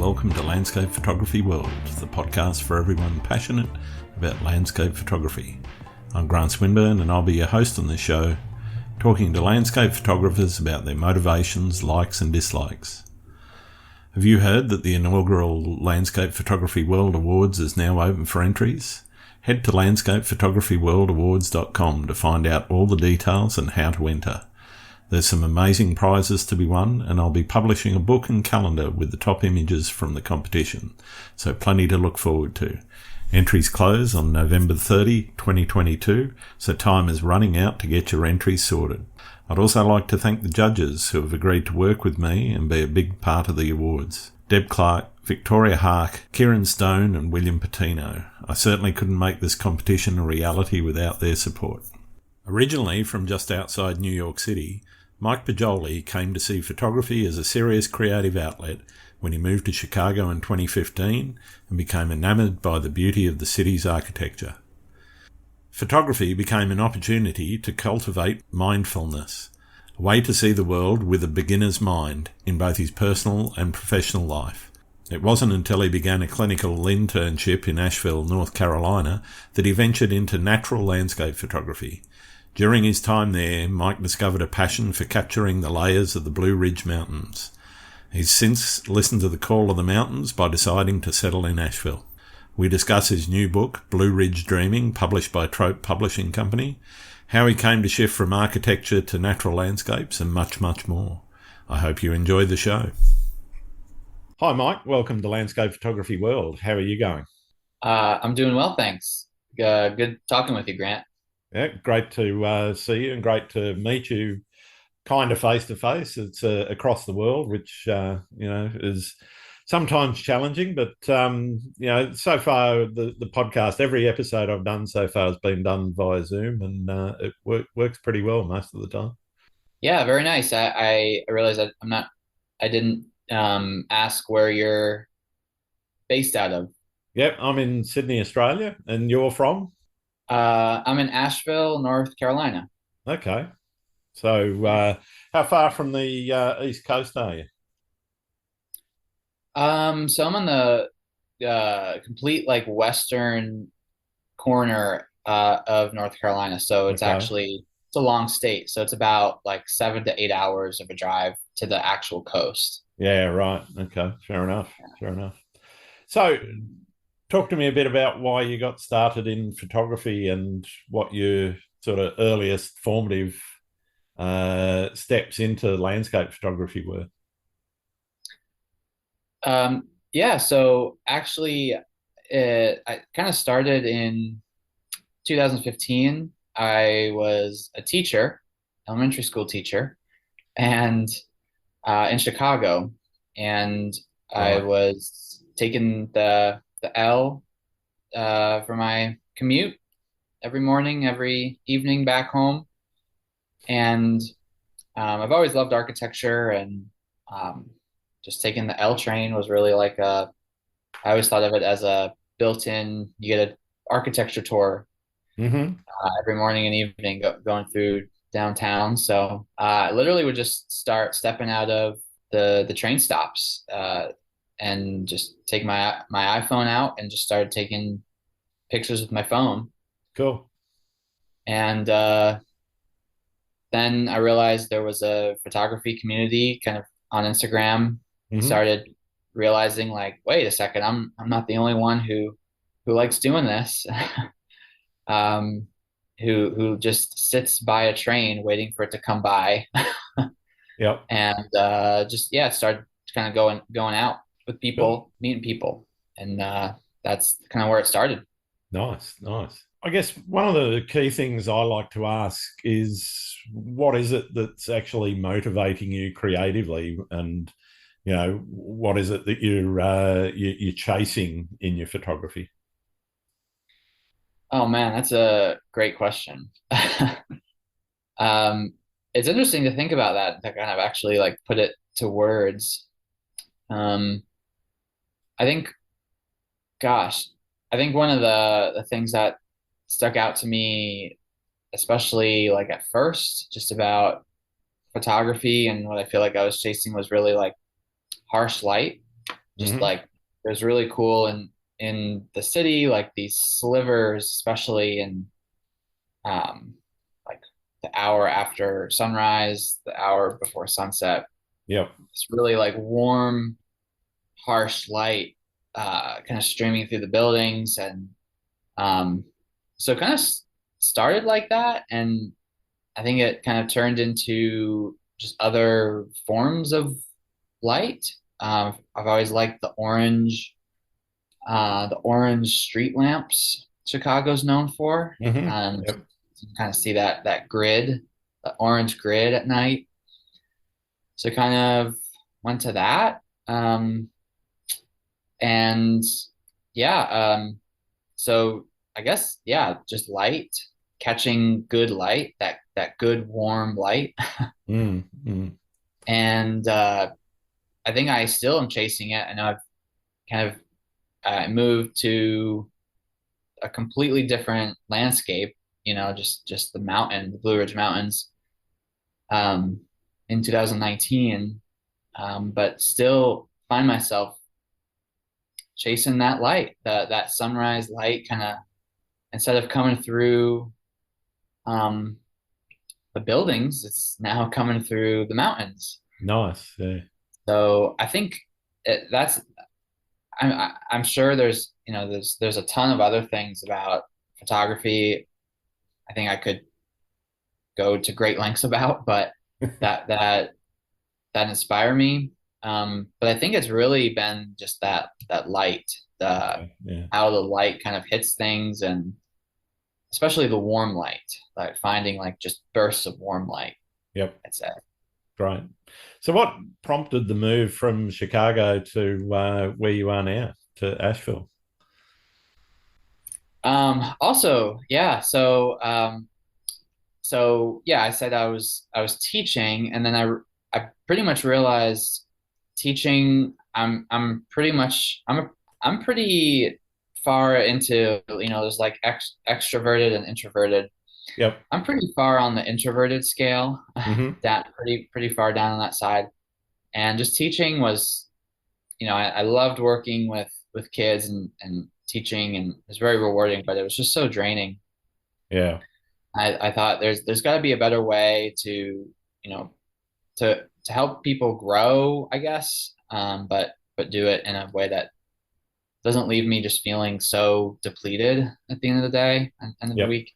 welcome to Landscape Photography World, the podcast for everyone passionate about landscape photography. I'm Grant Swinburne and I'll be your host on this show, talking to landscape photographers about their motivations, likes and dislikes. Have you heard that the inaugural Landscape Photography World Awards is now open for entries? Head to landscapephotographyworldawards.com to find out all the details and how to enter. There's some amazing prizes to be won, and I'll be publishing a book and calendar with the top images from the competition, so plenty to look forward to. Entries close on November 30, 2022, so time is running out to get your entries sorted. I'd also like to thank the judges who have agreed to work with me and be a big part of the awards. Deb Clark, Victoria Hark, Kieran Stone and William Patino. I certainly couldn't make this competition a reality without their support. Originally from just outside New York City, Mike Poggioli came to see photography as a serious creative outlet when he moved to Chicago in 2015 and became enamored by the beauty of the city's architecture. Photography became an opportunity to cultivate mindfulness, a way to see the world with a beginner's mind in both his personal and professional life. It wasn't until he began a clinical internship in Asheville, North Carolina, that he ventured into natural landscape photography. During his time there, Mike discovered a passion for capturing the layers of the Blue Ridge Mountains. He's since listened to the call of the mountains by deciding to settle in Asheville. We discuss his new book, Blue Ridge Dreaming, published by Trope Publishing Co, how he came to shift from architecture to natural landscapes, and much, much more. I hope you enjoy the show. Hi, Mike. Welcome to Landscape Photography World. How are you going? I'm doing well, thanks. Good talking with you, Grant. Yeah, great to see you and great to meet you kind of face to face. It's across the world, which, is sometimes challenging, but, so far the podcast, every episode I've done so far has been done via Zoom and it works pretty well most of the time. Yeah, very nice. I realize that I didn't ask where you're based out of. Yep, I'm in Sydney, Australia, and you're from? I'm in Asheville, North Carolina. Okay. So how far from the East Coast are you? So I'm on the complete western corner of North Carolina. So it's Okay. it's a long state. So it's about 7 to 8 hours of a drive to the actual coast. Yeah, right. Okay, fair enough. Fair enough. So talk to me a bit about why you got started in photography and what your sort of earliest formative steps into landscape photography were. Yeah, so actually, I kind of started in 2015. I was a teacher, elementary school teacher, and in Chicago, and I Right. was taking the L for my commute every morning, every evening back home, and I've always loved architecture, and um, just taking the L train was really I always thought of it as a built-in, you get an architecture tour Mm-hmm. every morning and evening going through downtown. So I literally would just start stepping out of the train stops and just take my iPhone out and just started taking pictures with my phone. Cool. And then I realized there was a photography community kind of on Instagram. Mm-hmm. Started realizing wait a second, I'm not the only one who likes doing this. um, who just sits by a train waiting for it to come by, Yep. and just started kind of going out with Cool. people, meeting people, and that's kind of where it started. Nice. Nice. I guess one of the key things I like to ask is what is it that's actually motivating you creatively, and what is it that you're chasing in your photography? Oh man, that's a great question. um, it's interesting to think about that, to kind of actually put it to words. um, I think, gosh, I think one of the things that stuck out to me, especially at first, just about photography and what I feel like I was chasing, was really harsh light. Just Hmm. like it was really cool in the city, like these slivers, especially in um, like the hour after sunrise, the hour before sunset. Yep. It's really like warm, harsh light, kind of streaming through the buildings, and um, so kind of started like that, and I think it kind of turned into just other forms of light. I've always liked the orange street lamps Chicago's known for. Hmm. You Yep. can kind of see that grid, the orange grid at night. So kind of went to that. And yeah, so I guess yeah, just light, catching good light, that good warm light. Mm, mm. And I think I still am chasing it. I know I've kind of moved to a completely different landscape, just the mountain, the Blue Ridge Mountains, um, in 2019, but still find myself chasing that light, that sunrise light, kind of instead of coming through um, the buildings, it's now coming through the mountains. Nice. Yeah. So I think that's I'm sure there's a ton of other things about photography. I think I could go to great lengths about, but that that that inspire me. But I think it's really been just that light, the Okay. Yeah. how the light kind of hits things, and especially the warm light, like finding like just bursts of warm light, Yep. I'd say. Great. So, what prompted the move from Chicago to where you are now, to Asheville? Also, yeah, so yeah, I said I was teaching, and then I pretty much realized teaching. I'm pretty far into, there's like extroverted and introverted. Yep. I'm pretty far on the introverted scale, Hmm. that pretty far down on that side. And just teaching was, I loved working with kids and teaching, and it was very rewarding, but it was just so draining. Yeah. I thought there's got to be a better way to, to help people grow, I guess, but do it in a way that doesn't leave me just feeling so depleted at the end of the day, end of the Yep. week.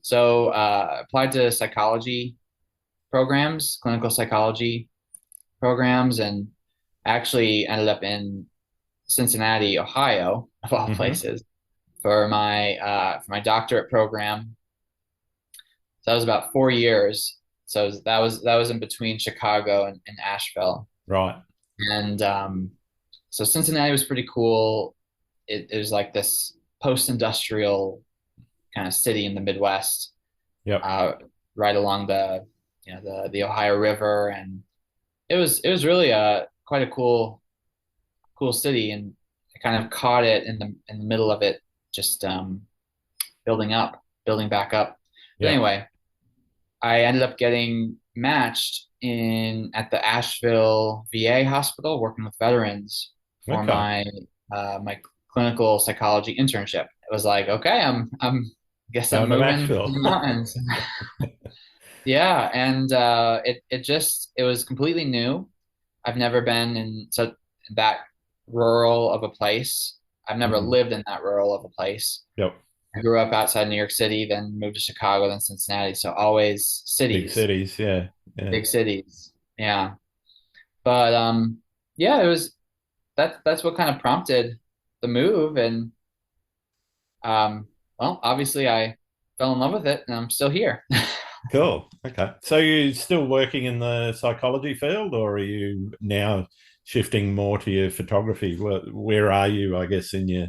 So applied to psychology programs, clinical psychology programs, and actually ended up in Cincinnati, Ohio, of all Hmm. places, for my doctorate program. So that was about 4 years. So that was in between Chicago and Asheville, Right. and so Cincinnati was pretty cool. It was like this post-industrial kind of city in the Midwest, Yep. uh, right along the Ohio River, and it was really quite a cool city, and I kind of caught it in the middle of it, just building back up. But Yep. anyway, I ended up getting matched in at the Asheville VA hospital, working with veterans for Okay. my clinical psychology internship. It was like, okay, I'm guess I'm Going to moving to Asheville. the mountains. Yeah, and it was completely new. I've never been in such that rural of a place. I've never Mm. lived in that rural of a place. Yep. I grew up outside New York City, then moved to Chicago, then Cincinnati. So always Big cities, cities. Yeah. Yeah. big cities. Yeah. But yeah, it was that's what kind of prompted the move. And well, obviously I fell in love with it, and I'm still here. Cool. Okay. So you still working in the psychology field, or are you now shifting more to your photography? Where are you, I guess, in your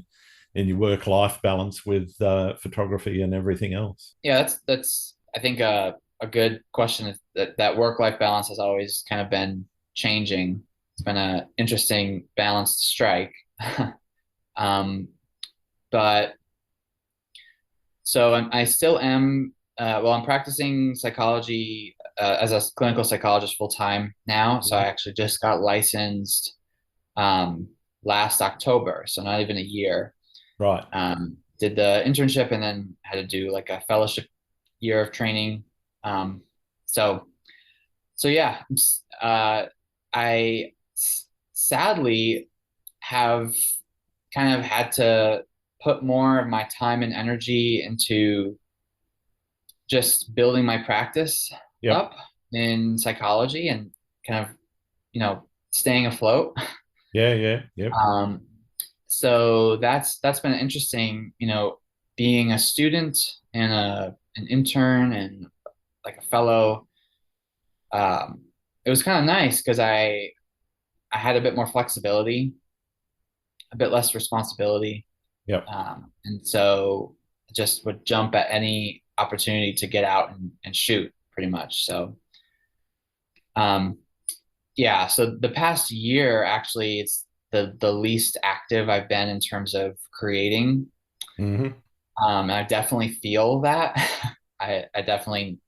work life balance with photography and everything else? Yeah, that's I think a good question. Is that work-life balance has always kind of been changing. It's been an interesting balance to strike. Um, but so I still am. Well, I'm practicing psychology as a clinical psychologist full time now. So I Mhm. actually just got licensed um, last October, so not even a year. Right. Did the internship and then had to do like a fellowship year of training. Um, so so yeah, I sadly have kind of had to put more of my time and energy into just building my practice Yep. up in psychology and kind of, staying afloat. Yeah. Yeah. Yep. Um, so that's been interesting, being a student and an intern and like a fellow. Um, it was kind of nice because I had a bit more flexibility, a bit less responsibility, Yep. and so just would jump at any opportunity to get out and shoot, pretty much. So um, yeah, so the past year actually it's the least active I've been in terms of creating. Mm-hmm. And I definitely feel that. I definitely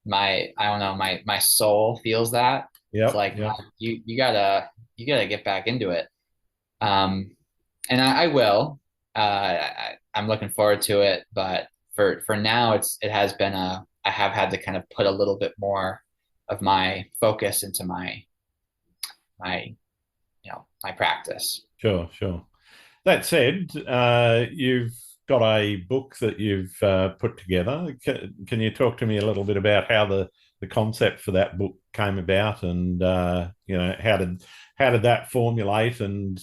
I don't know, my soul feels that. It's Yep. like, Yep. you gotta get back into it. Um, and I will. I'm looking forward to it, but for now, it has been I have had to kind of put a little bit more of my focus into my my practice. Sure. Sure. That said, you've got a book that you've put together. Can you talk to me a little bit about how the concept for that book came about, and how did that formulate, and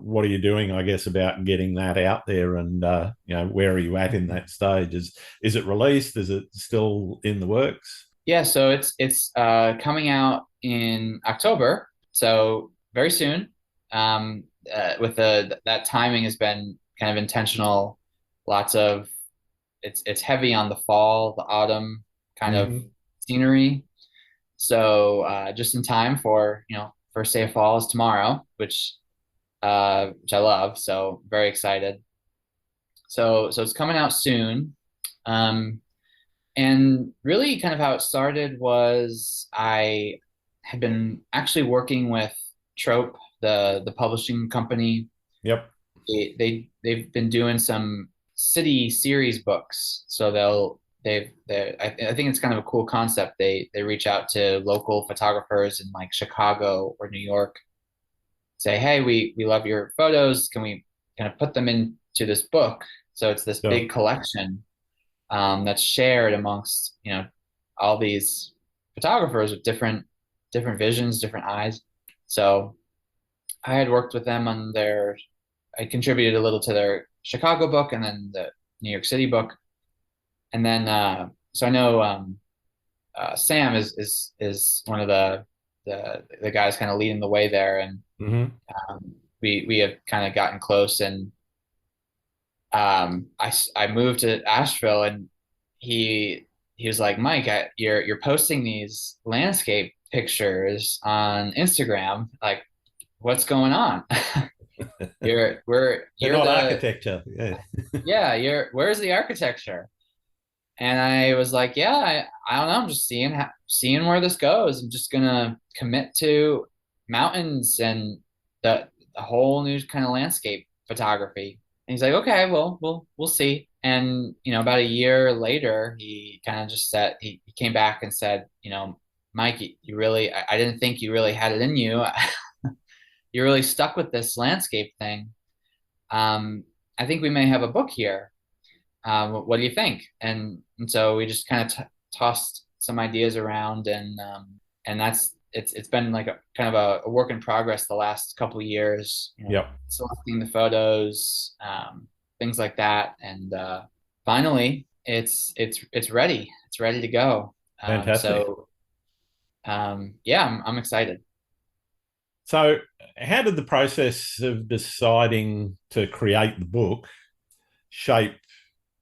what are you doing, I guess, about getting that out there, and where are you at in that stage? Is it released? Is it still in the works? Yeah, so it's coming out in October, so very soon. With that timing has been kind of intentional. Lots of it's heavy on the fall, the autumn kind of Hmm. scenery. So just in time for first day of fall is tomorrow, which I love. So very excited. So it's coming out soon. Um, and really, kind of how it started was I had been actually working with Trope, the publishing company. Yep. They've been doing some city series books, so I think it's kind of a cool concept. They reach out to local photographers in like Chicago or New York, say, hey, we love your photos. Can we kind of put them into this book? So it's this Sure. big collection that's shared amongst all these photographers with different visions, different eyes. So I had worked with them on I contributed a little to their Chicago book and then the New York City book, and then so I know Sam is one of the guys kind of leading the way there, and Hmm. we have kind of gotten close, and I moved to Asheville, and he was like, Mike, you're posting these landscape pictures on Instagram. Like, what's going on? They're You're not the architecture. Yeah. yeah, where's the architecture? And I was like, yeah, I don't know. I'm just seeing where this goes. I'm just gonna commit to mountains and the whole new kind of landscape photography. And he's like, okay, well, we'll see. And about a year later, he kind of just said he came back and said, Mike, you really, I didn't think you really had it in you. You're really stuck with this landscape thing. Um, I think we may have a book here. What do you think? And so we just kind of tossed some ideas around, and it's been like a kind of a work in progress the last couple of years, Yep. selecting the photos, things like that, and finally it's ready. It's ready to go. Fantastic. Yeah, I'm excited. So, how did the process of deciding to create the book shape,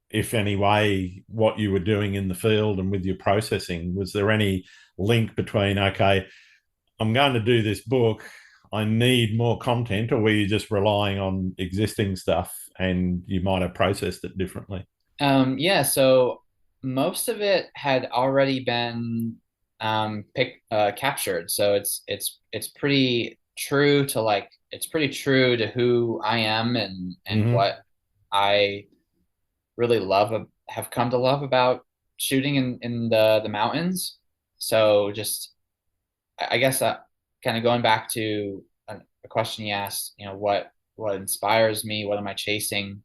if any way, what you were doing in the field and with your processing? Was there any link between, okay, I'm going to do this book, I need more content, or were you just relying on existing stuff and you might have processed it differently? Yeah, so most of it had already been captured, so it's pretty true to like it's pretty true to who I am and Hmm. what I really have come to love about shooting in the mountains. So just I guess kind of going back to a question you asked, what inspires me, what am I chasing?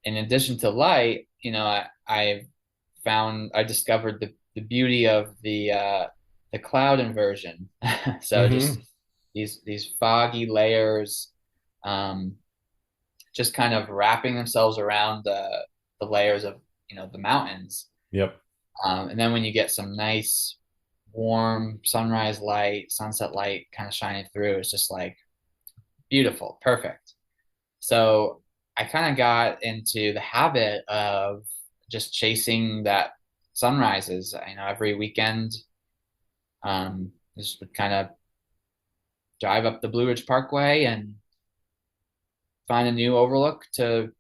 In addition to light, I discovered the beauty of the cloud inversion. So just Hmm. these foggy layers, um, just kind of wrapping themselves around the layers of the mountains. Yep. And then when you get some nice warm sunrise light, sunset light kind of shining through, it's just like beautiful, perfect. So I kind of got into the habit of just chasing that sunrises. Every weekend, just would kind of drive up the Blue Ridge Parkway and find a new overlook to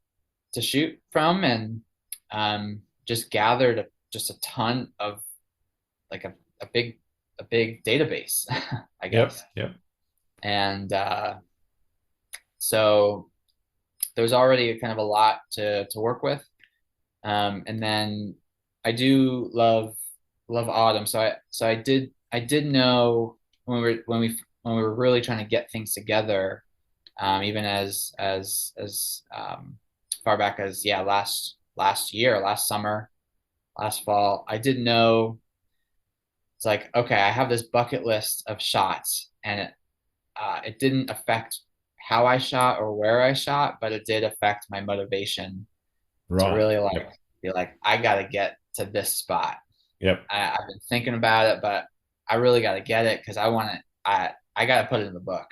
shoot from, and just gathered just a ton of like a big a big database, I Yep. guess. Yep. And so there's already kind of a lot to work with. And then I do love autumn. So I did know when we were really trying to get things together, even as far back as last year, last summer, last fall, I did know it's like, okay, I have this bucket list of shots, and it didn't affect how I shot or where I shot, but it did affect my motivation to Right. really like Yep. be like, I gotta get to this spot. Yep. I've been thinking about it, but I really gotta get it because I want it. I gotta put it in the book.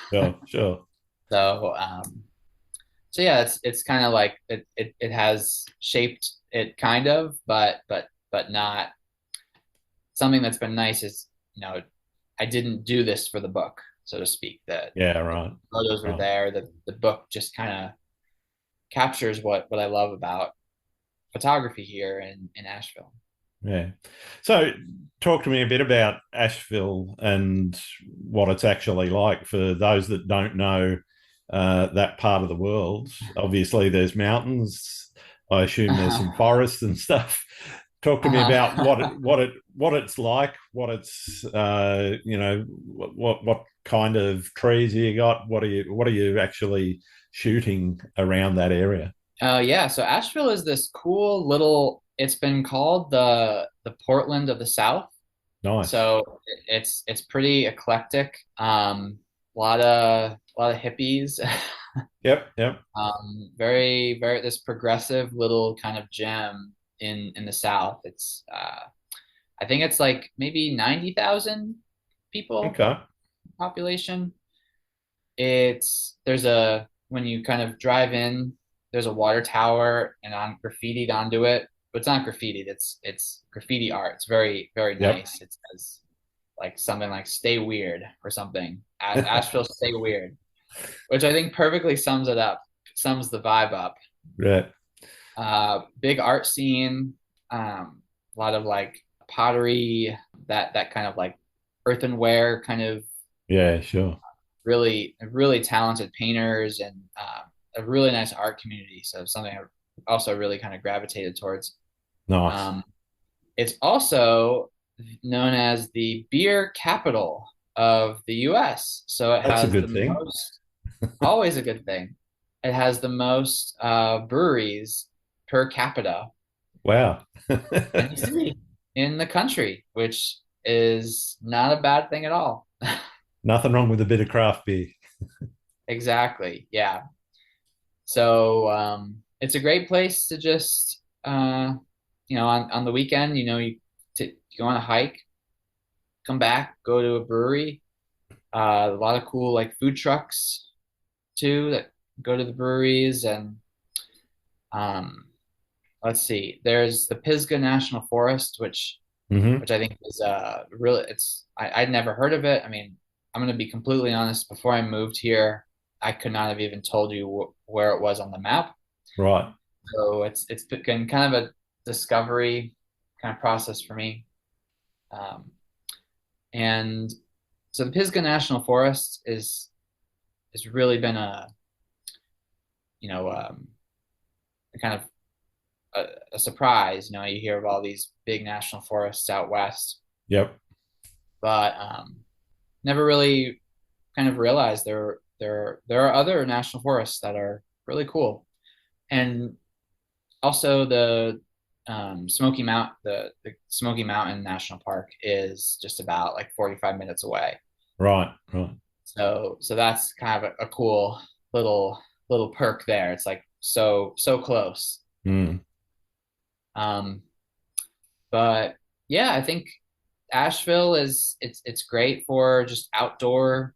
Sure. Sure. So so yeah, it's kind of like it has shaped it kind of, but not something that's been nice is I didn't do this for the book, so to speak. Yeah. The Right. photos were Right. there. The book just kind of captures what I love about photography here in Asheville. Yeah. So, talk to me a bit about Asheville and what it's actually like for those that don't know that part of the world. Obviously, there's mountains. I assume there's some Uh-huh. forests and stuff. Talk to me about Uh-huh. what it's like. What it's what kind of trees you got. What are you actually shooting around that area? Yeah, so Asheville is this cool little, it's been called the Portland of the South. Nice. So it's pretty eclectic. A lot of hippies. Yep. Yep. Very, very this progressive little kind of gem in the South. It's I think it's like maybe 90,000 people Okay. population. There's a when you kind of drive in, there's a water tower and on graffitied onto it. But it's not graffitied, it's graffiti art. It's very, very Yep. nice. It says like something like "Stay Weird" or something. Asheville, stay weird, which I think perfectly sums it up, sums the vibe up. Right. Big art scene, a lot of like pottery, that kind of like earthenware kind of Yeah, sure. really, really talented painters and a really nice art community. So something I also really kind of gravitated towards. Nice. Um, it's also known as the beer capital of the US. So it That's a has the good thing. most, always a good thing. It has the most breweries per capita Wow. in the city, in the country, which is not a bad thing at all. Nothing wrong with a bit of craft beer. Exactly. Yeah. So it's a great place to just on the weekend, you go on a hike, come back, go to a brewery. A lot of cool like food trucks too that go to the breweries, and um, let's see, there's the Pisgah National Forest, Hmm. which I think is really I'd never heard of it. I mean, I'm gonna be completely honest. Before I moved here, I could not have even told you where it was on the map. Right. So it's been kind of a discovery kind of process for me. Um, and So the Pisgah National Forest is has really been a you know kind of a surprise. You hear of all these big national forests out west, Yep. but never really kind of realized there are other national forests that are really cool. And also the Smoky Mountain National Park is just about like 45 minutes away. Right. Right. So that's kind of a cool little little perk there. It's like so close. Mm. Um, but yeah, I think Asheville is it's great for just outdoor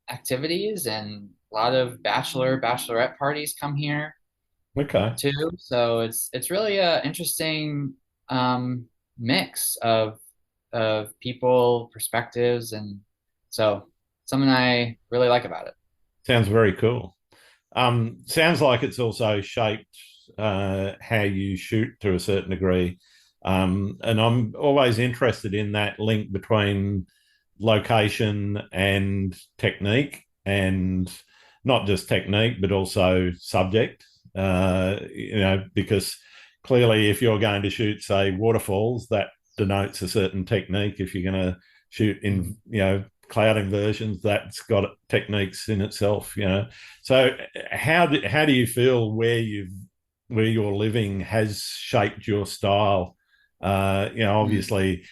activities, and a lot of bachelorette parties come here Okay. too. So it's really a interesting um, mix of people, perspectives, and so something I really like about it. Sounds very cool. Sounds like it's also shaped how you shoot to a certain degree. And I'm always interested in that link between location and technique, and not just technique, but also subject. Because clearly, if you're going to shoot, say, waterfalls, that denotes a certain technique. If you're going to shoot in, cloud inversions, that's got techniques in itself. So how do you feel where you're living has shaped your style? Mm. Obviously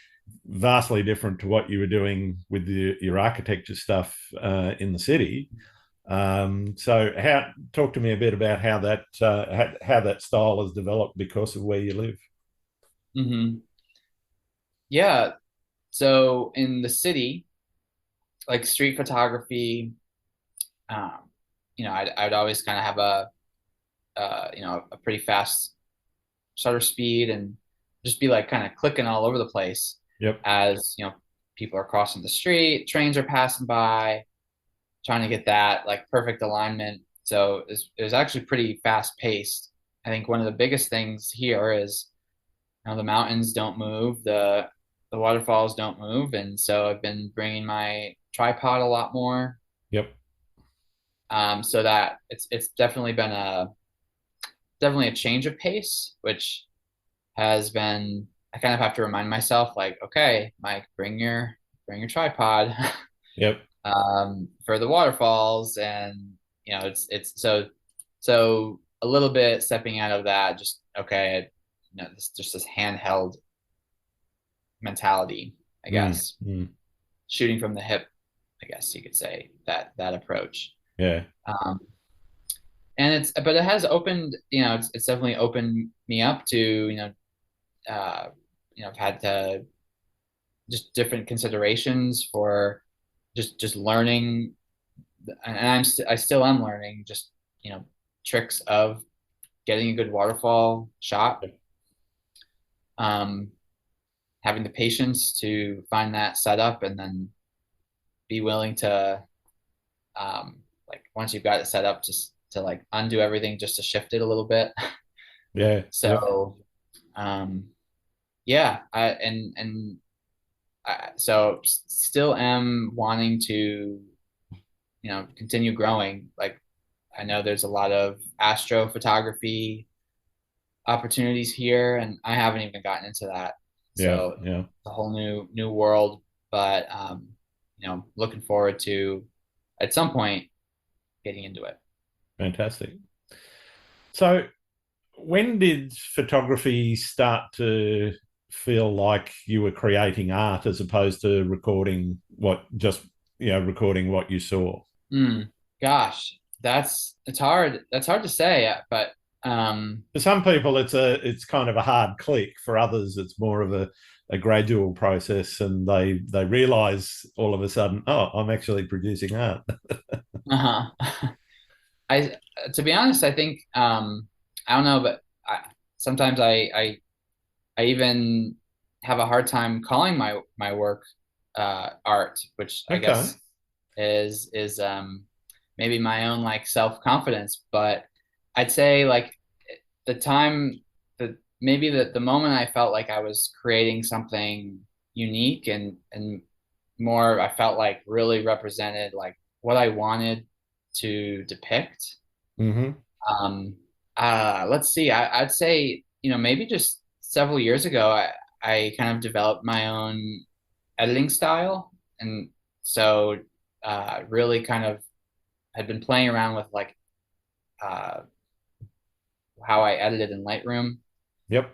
vastly different to what you were doing with your architecture stuff in the city. So how talk to me a bit about how that style has developed because of where you live. Hmm. Yeah. So in the city, like street photography, um, I'd always kind of have a pretty fast shutter speed and just be like kind of clicking all over the place Yep. as people are crossing the street, trains are passing by, trying to get that like perfect alignment. So it was actually pretty fast paced. I think one of the biggest things here is the mountains don't move, the waterfalls don't move, and so I've been bringing my tripod a lot more, Yep. so that it's definitely a change of pace, which has been I kind of have to remind myself like, okay, Mike, bring your tripod Yep. for the waterfalls, and it's so a little bit stepping out of that, just okay, this just this handheld mentality, I Mm, guess, mm. shooting from the hip, I guess you could say that approach. Yeah. Um, and but it has opened, it's definitely opened me up to, uh, I've had to just different considerations for just learning, and I still am learning just you know tricks of getting a good waterfall shot. Um, Having the patience to find that setup, and then be willing to like once you've got it set up, just to like undo everything just to shift it a little bit. Yeah. Yep. So um, yeah, so still am wanting to continue growing. Like I know there's a lot of astrophotography opportunities here, and I haven't even gotten into that. Yeah. So Yeah. it's a whole new world. But looking forward to at some point getting into it. Fantastic. So when did photography start to feel like you were creating art as opposed to recording what you saw? Mm, gosh, it's hard. That's hard to say, but For some people, it's kind of a hard click. For others, it's more of a gradual process, and they realize all of a sudden, oh, I'm actually producing art. uh-huh. I To be honest, I think I don't know, but sometimes I even have a hard time calling my work art, which I Okay. guess is maybe my own like self-confidence. But I'd say like the time the maybe the moment I felt like I was creating something unique and more, I felt like really represented like what I wanted to depict. Mm-hmm. Um, let's see, I'd say, maybe just several years ago, I kind of developed my own editing style. And so really kind of had been playing around with like uh, how I edited in Lightroom Yep.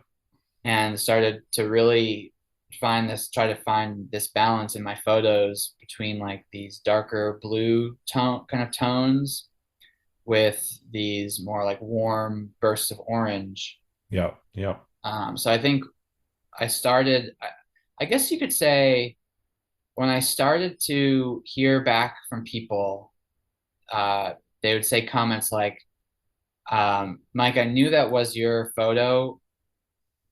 and started to really try to find this balance in my photos between like these darker blue tone kind of tones with these more like warm bursts of orange. Yep. Yep. So I think I guess you could say when I started to hear back from people, uh, they would say comments like, Mike, I knew that was your photo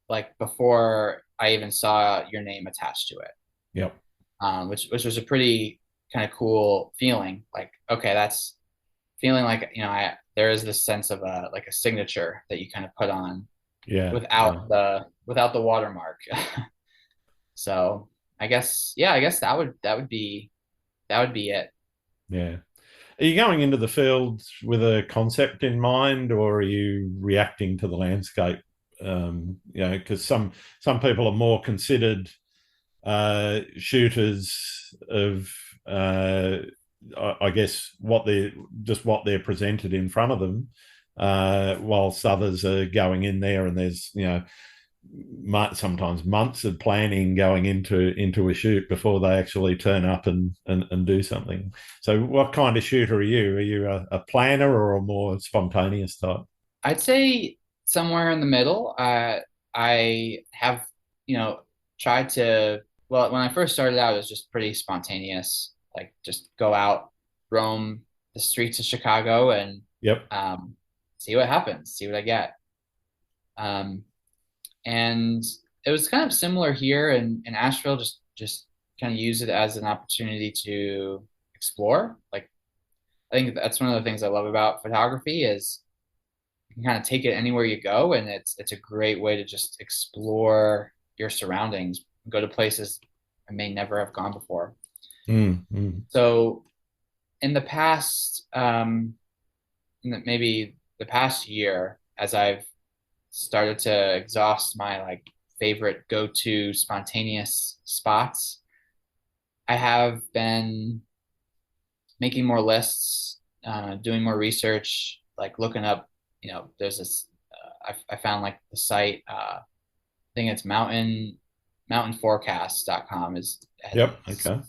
like before I even saw your name attached to it, Yep. which was a pretty kind of cool feeling. Like, okay, that's feeling like there is this sense of a like a signature that you kind of put on Yeah. Yeah. without the watermark. So I guess that would be it. Yeah. Are you going into the field with a concept in mind, or are you reacting to the landscape? Because some people are more considered shooters of, I guess, what they're presented in front of them, whilst others are going in there and there's sometimes months of planning going into a shoot before they actually turn up and do something. So what kind of shooter are you? Are you a planner or a more spontaneous type? I'd say somewhere in the middle. I have, tried to, well, when I first started out, it was just pretty spontaneous, like just go out, roam the streets of Chicago and Yep. see what happens, see what I get. Um, and it was kind of similar here in Asheville, just kind of use it as an opportunity to explore. Like, I think that's one of the things I love about photography is you can kind of take it anywhere you go, and it's a great way to just explore your surroundings, go to places I may never have gone before. Mm, mm. So in the past, maybe the past year, as I've started to exhaust my like favorite go-to spontaneous spots, I have been making more lists, doing more research, like looking up, there's this, I found like the site, I think it's mountainforecast.com has Yep. Okay.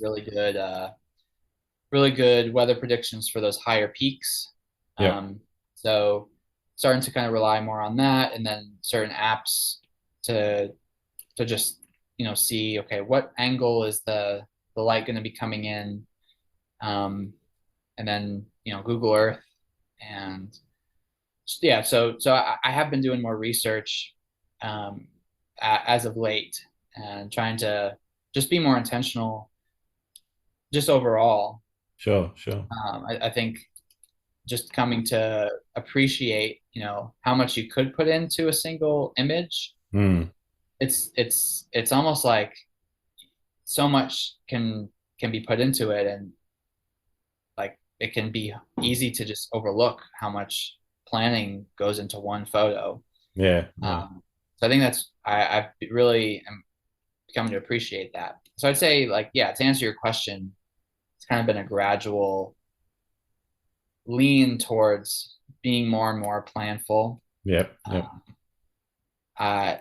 really good weather predictions for those higher peaks. Yep. So starting to kind of rely more on that and then certain apps to just, see, okay, what angle is the light going to be coming in? And then, Google Earth and yeah, so I have been doing more research as of late and trying to just be more intentional just overall. Sure. Sure. I think just coming to appreciate, how much you could put into a single image. Mm. It's almost like so much can be put into it, and like it can be easy to just overlook how much planning goes into one photo. Yeah. Yeah. So I think I've really am coming to appreciate that. So I'd say like, yeah, to answer your question, it's kind of been a gradual lean towards being more and more planful. Yep. Yep. Um, uh,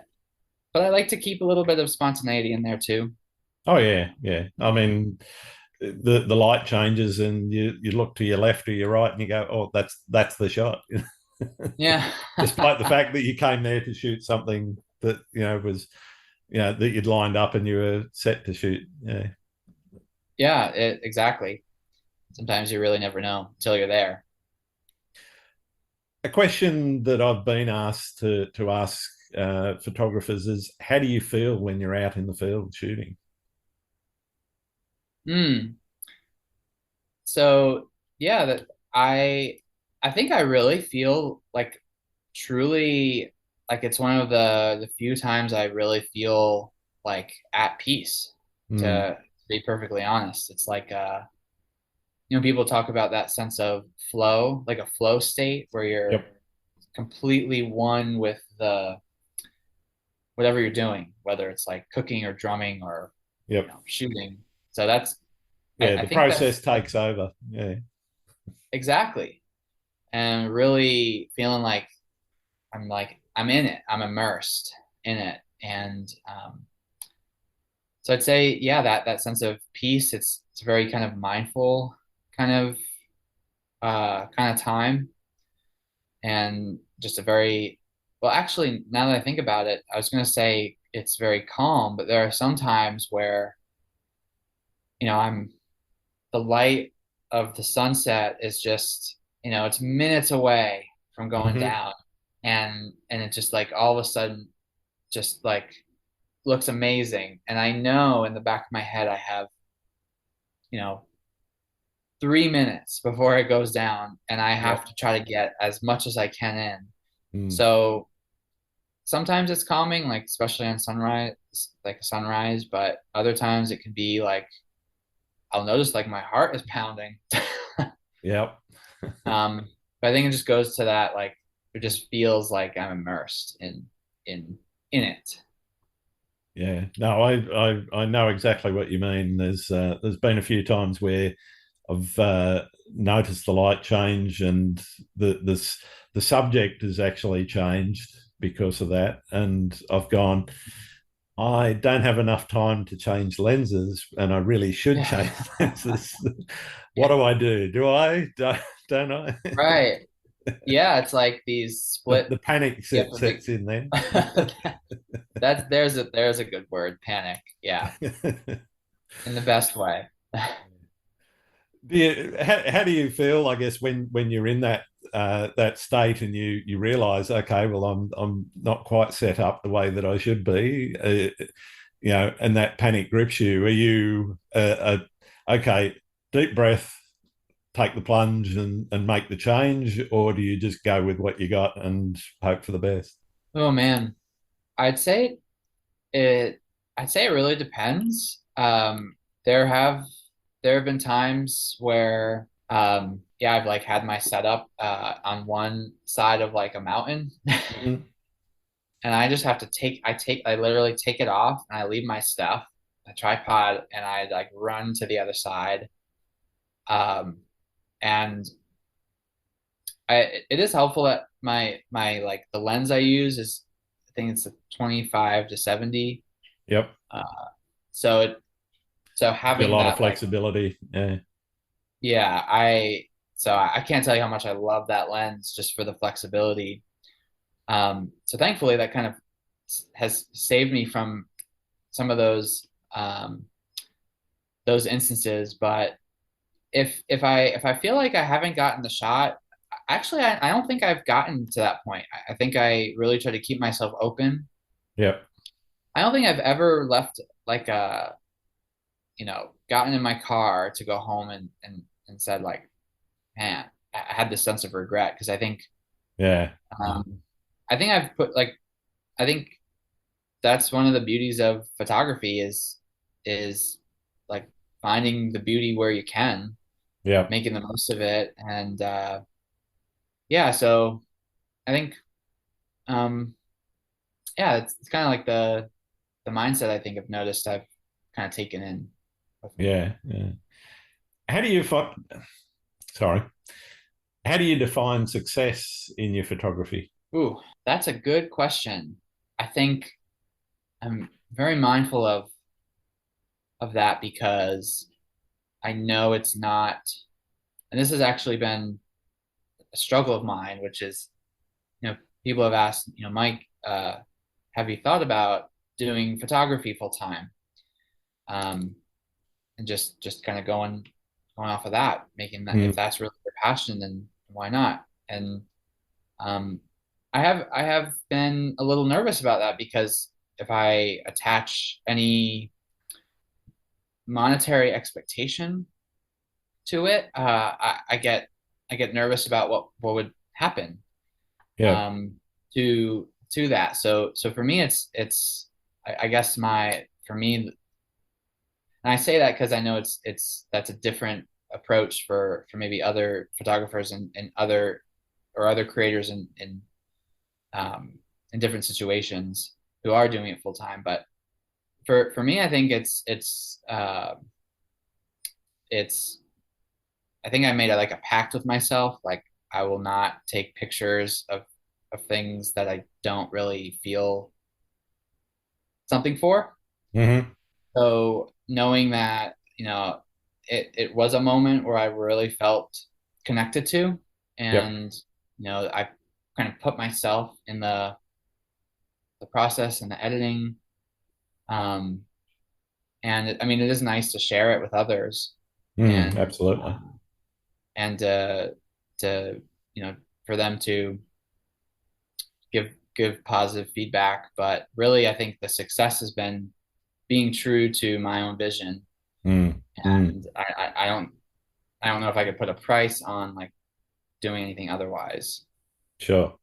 but I like to keep a little bit of spontaneity in there too. Oh yeah. Yeah. I mean, the light changes and you look to your left or your right and you go, oh, that's the shot. Yeah. Despite the fact that you came there to shoot something that was that you'd lined up and you were set to shoot. Yeah. Yeah, exactly. Sometimes you really never know until you're there. A question that I've been asked to ask photographers is, how do you feel when you're out in the field shooting? Hmm. So yeah, that I think I really feel like truly like it's one of the few times I really feel like at peace Mm. to be perfectly honest. It's like people talk about that sense of flow, like a flow state where you're Yep. completely one with the whatever you're doing, whether it's like cooking or drumming or Yep. shooting. So that's Yeah, I the think process that's takes over. Yeah. exactly. And really feeling like I'm in it. I'm immersed in it. And so I'd say, yeah, that sense of peace, it's very kind of mindful kind of time, and just a very well, actually, now that I think about it, I was going to say it's very calm, but there are some times where I'm the light of the sunset is just it's minutes away from going Hmm. down, and it just like all of a sudden just like looks amazing, and I know in the back of my head I have you know 3 minutes before it goes down, and I have Yep. to try to get as much as I can in. Mm. So sometimes it's calming, like especially on sunrise, like a sunrise, but other times it can be like I'll notice like my heart is pounding. Yep. um, but I think it just goes to that like it just feels like I'm immersed in in it. Yeah. No, I know exactly what you mean. There's been a few times where I've noticed the light change, and the subject has actually changed because of that. And I've gone, I don't have enough time to change lenses, and I really should Yeah. change lenses. What do I do? Do I? Don't I? Right. Yeah, it's like these split. The panic You have to sets in then. that's there's a good word, panic. Yeah, in the best way. How do you feel? I guess when you're in that state and you realize, okay, well, I'm not quite set up the way that I should be, and that panic grips you. Are you okay? Deep breath, take the plunge and make the change, or do you just go with what you got and hope for the best? Oh man, I'd say it. I'd say it really depends. There have there have been times where yeah, I've like had my setup on one side of like a mountain, Mhm. and I just have to I literally take it off and I leave my stuff, a tripod, and I like run to the other side. Um, and it is helpful that my like the lens I use is I think it's a 25 to 70. Yep, Uh, so it so gives you a having lot of that like flexibility. Yeah, yeah, I can't tell you how much I love that lens just for the flexibility. So thankfully that kind of has saved me from some of those instances. But if I feel like I haven't gotten the shot, actually I don't think I've gotten to that point. I think I really try to keep myself open. yep. I don't think I've ever left like gotten in my car to go home and said like, man, I had this sense of regret because Yeah. um, I think I've put like, I think that's one of the beauties of photography is like finding the beauty where you can, Yep. making the most of it, and yeah. So I think um, yeah, it's kind of like the mindset I think I've noticed I've kind of taken in with me. Yeah. Yeah. How do you find, sorry, how do you define success in your photography? Ooh, that's a good question. I think I'm very mindful of that because I know it's not, and this has actually been a struggle of mine, which is, people have asked, Mike, have you thought about doing photography full time? Um, and just kind of going off of that, making that if Mm. that's really your passion, then why not? And um, I have been a little nervous about that because if I attach any monetary expectation to it, I get nervous about what would happen Yeah. um, to that. So for me, it's I guess my for me And I say that because I know that's a different approach for maybe other photographers and other creators um, in different situations who are doing it full time. But for me, I think it's I think I made like a pact with myself. Like I will not take pictures of things that I don't really feel something for. Hmm. So knowing that, it was a moment where I really felt connected to, Yep. and I kind of put myself in the process and the editing. Um, and I mean, it is nice to share it with others, Mm, and absolutely. and to for them to give positive feedback. But really, I think the success has been being true to my own vision, Mm, mm, and I don't know if I could put a price on like doing anything otherwise. sure.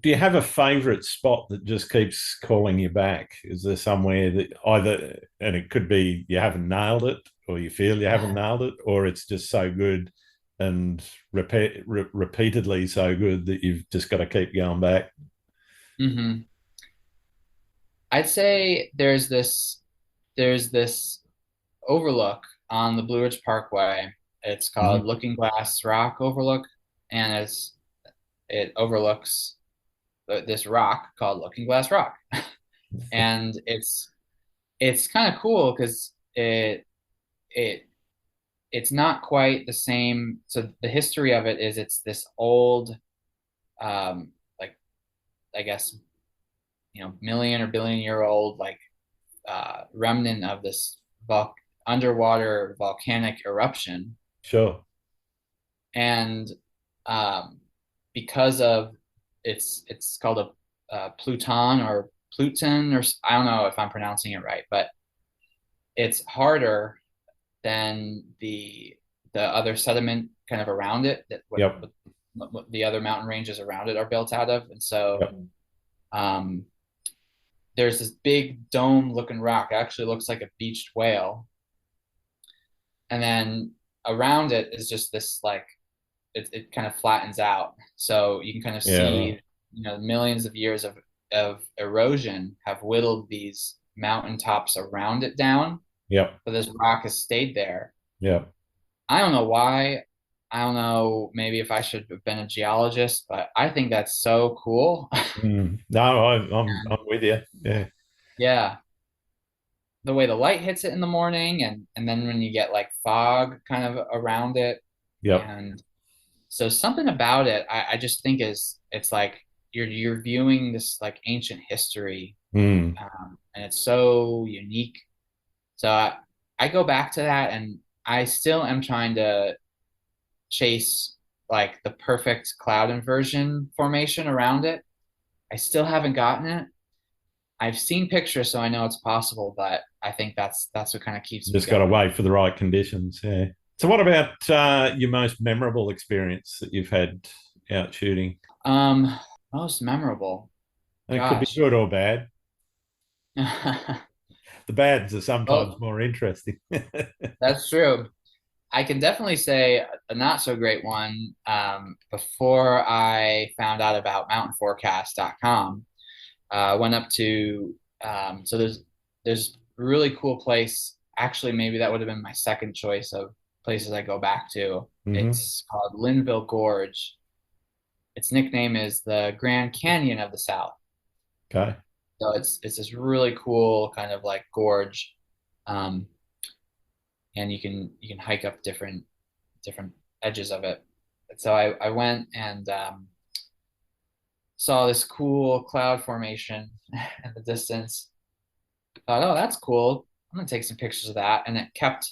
Do you have a favorite spot that just keeps calling you back? Is there somewhere that either, and it could be you haven't nailed it, or you feel you haven't nailed it, or it's just so good and repeatedly so good that you've just got to keep going back? Hmm. I'd say there's this overlook on the Blue Ridge Parkway. It's called Hmm. Looking Glass Rock Overlook, and it overlooks this rock called Looking Glass Rock, and it's kind of cool because it it's not quite the same. So the history of it is it's this old, like I guess million or billion year old like remnant of this underwater volcanic eruption, Sure. and um, because of it's called a Pluton or Pluton, or I don't know if I'm pronouncing it right, but it's harder than the other sediment kind of around it that Yep. what the other mountain ranges around it are built out of. And so Yep. um, there's this big dome looking rock. It actually looks like a beached whale. And then around it is just this like it kind of flattens out. So you can kind of Yeah. Right. see, millions of years of erosion have whittled these mountaintops around it down, Yep. but this rock has stayed there. Yep. I don't know why. I don't know, maybe if I should have been a geologist, but I think that's so cool. Mm. No, I'm with you. Yeah. Yeah. The way the light hits it in the morning, and then when you get like fog kind of around it. Yep. And so something about it, I just think it's like you're viewing this like ancient history, Mm. and it's so unique. So I go back to that, and I still am trying to chase like the perfect cloud inversion formation around it. I still haven't gotten it. I've seen pictures, so I know it's possible, but I think that's what kind of keeps me Just got to going. wait for the right conditions. Yeah. So, what about your most memorable experience that you've had out shooting? Um, Most memorable. And it could be Gosh. good or bad. The bads are sometimes Well, more interesting. that's true. I can definitely say a not so great one. Before I found out about mountainforecast.com, I went up to so there's a really cool place. Actually, maybe that would have been my second choice of places I go back to. Hmm. It's called Linville Gorge. Its nickname is the Grand Canyon of the South. Okay. So it's this really cool kind of like gorge, um, and you can hike up different edges of it. So I went and saw this cool cloud formation in the distance. Thought, oh, that's cool. I'm gonna take some pictures of that, and it kept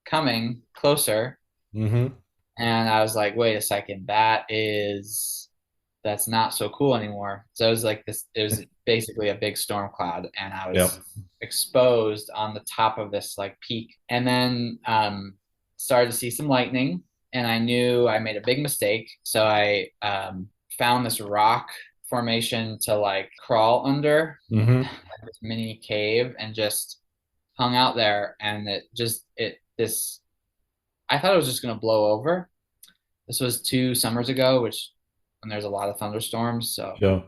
coming closer. Hmm. And I was like, wait a second, that's not so cool anymore. So it was like this, it was basically a big storm cloud, and I Yep. was exposed on the top of this like peak. And then started to see some lightning, and I knew I made a big mistake. So I found this rock formation to like crawl under, Hmm. like this mini cave, and just hung out there, and this I thought it was just going to blow over. This was 2 summers ago, which when there's a lot of thunderstorms, so Sure.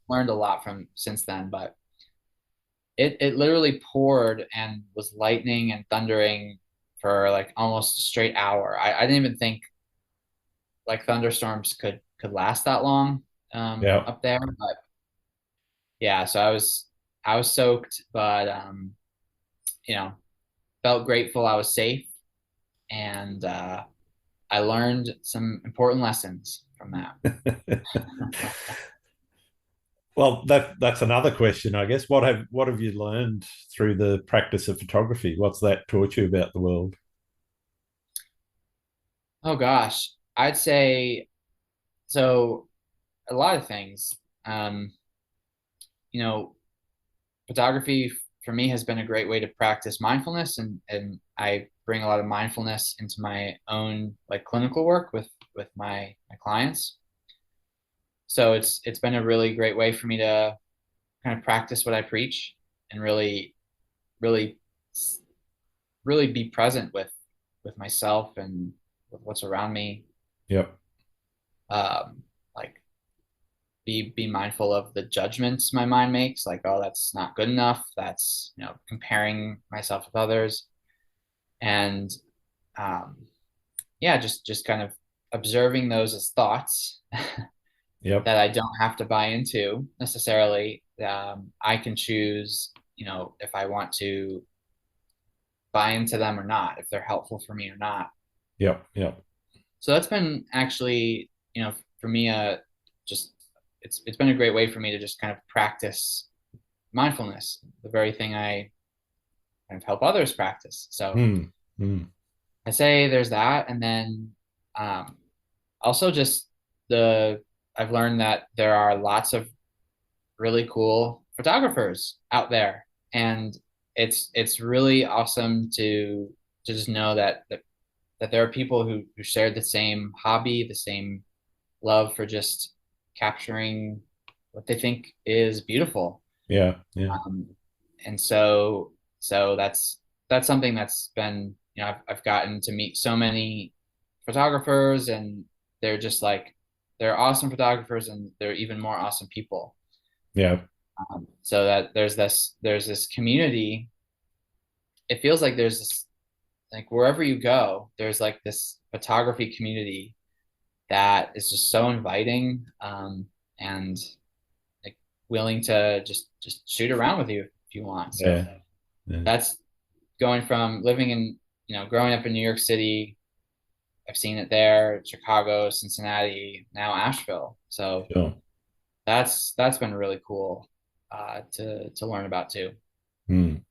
learned a lot from since then. But it literally poured and was lightning and thundering for like almost a straight hour. I didn't even think like thunderstorms could last that long Yeah. up there. But yeah, so I was soaked, but you know, felt grateful I was safe, and I learned some important lessons from that. Well, that's another question, I guess. What have you learned through the practice of photography? What's that taught you about the world? Oh gosh, I'd say so a lot of things. Um, you know, photography for me has been a great way to practice mindfulness, and I bring a lot of mindfulness into my own like clinical work with my clients. So it's been a really great way for me to kind of practice what I preach and really really be present with myself and with what's around me. Yep. Um, like be mindful of the judgments my mind makes, like, oh, that's not good enough. That's, comparing myself with others. And um, yeah, just kind of observing those as thoughts Yep. that I don't have to buy into necessarily. I can choose, if I want to buy into them or not, if they're helpful for me or not. Yep. Yep. So that's been actually, for me, just it's been a great way for me to just kind of practice mindfulness, the very thing I kind of help others practice. So Mm, mm. I say there's that, and then um, also just the I've learned that there are lots of really cool photographers out there, and it's really awesome to just know that there are people who share the same hobby, the same love for just capturing what they think is beautiful. Yeah. Yeah. Um, and so that's something that's been, I've gotten to meet so many photographers, and they're just like they're awesome photographers, and they're even more awesome people. Yeah. So that there's this community. It feels like there's this, like, wherever you go, there's like this photography community that is just so inviting, and like willing to just shoot around with you if you want. So Yeah. Yeah. that's going from living in, growing up in New York City. I've seen it there, Chicago, Cincinnati, now Asheville. So Sure. that's been really cool to learn about too. Mm.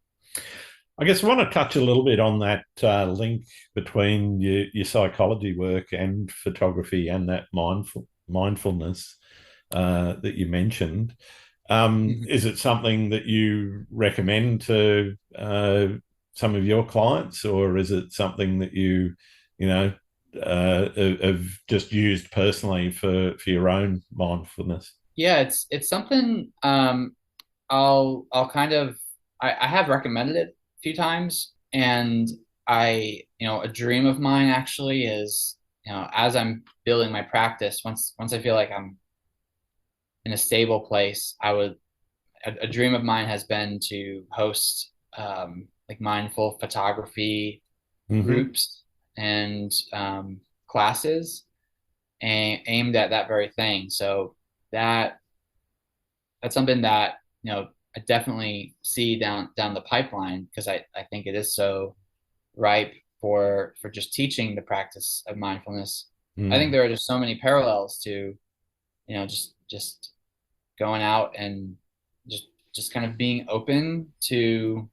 I guess I want to touch a little bit on that link between your psychology work and photography and that mindfulness that you mentioned. Mhm. Is it something that you recommend to some of your clients, or is it something that you know, have just used personally for your own mindfulness? Yeah, it's something I'll kind of I have recommended it a few times, and a dream of mine actually is, as I'm building my practice, once I feel like I'm in a stable place, a dream of mine has been to host like mindful photography Hmm. groups and classes aimed at that very thing. So that that's something that, I definitely see down the pipeline, because I think it is so ripe for just teaching the practice of mindfulness. I think Mm. there are just so many parallels to, just going out and just kind of being open to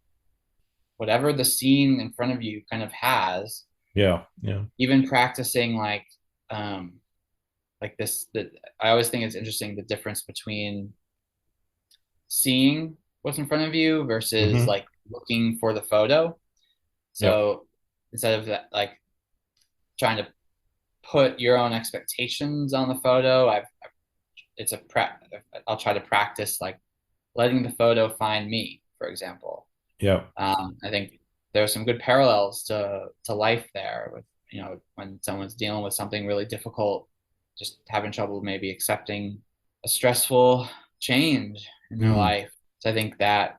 whatever the scene in front of you kind of has. Yeah. Yeah. Even practicing um like this, that I always think it's interesting, the difference between seeing what's in front of you versus Hmm. like looking for the photo. Yep. So instead of that, like trying to put your own expectations on the photo, it's a prep. I'll try to practice like letting the photo find me, for example. Yep. I think there are some good parallels to life there with, when someone's dealing with something really difficult, just having trouble maybe accepting a stressful change in their Mm. life. So I think that,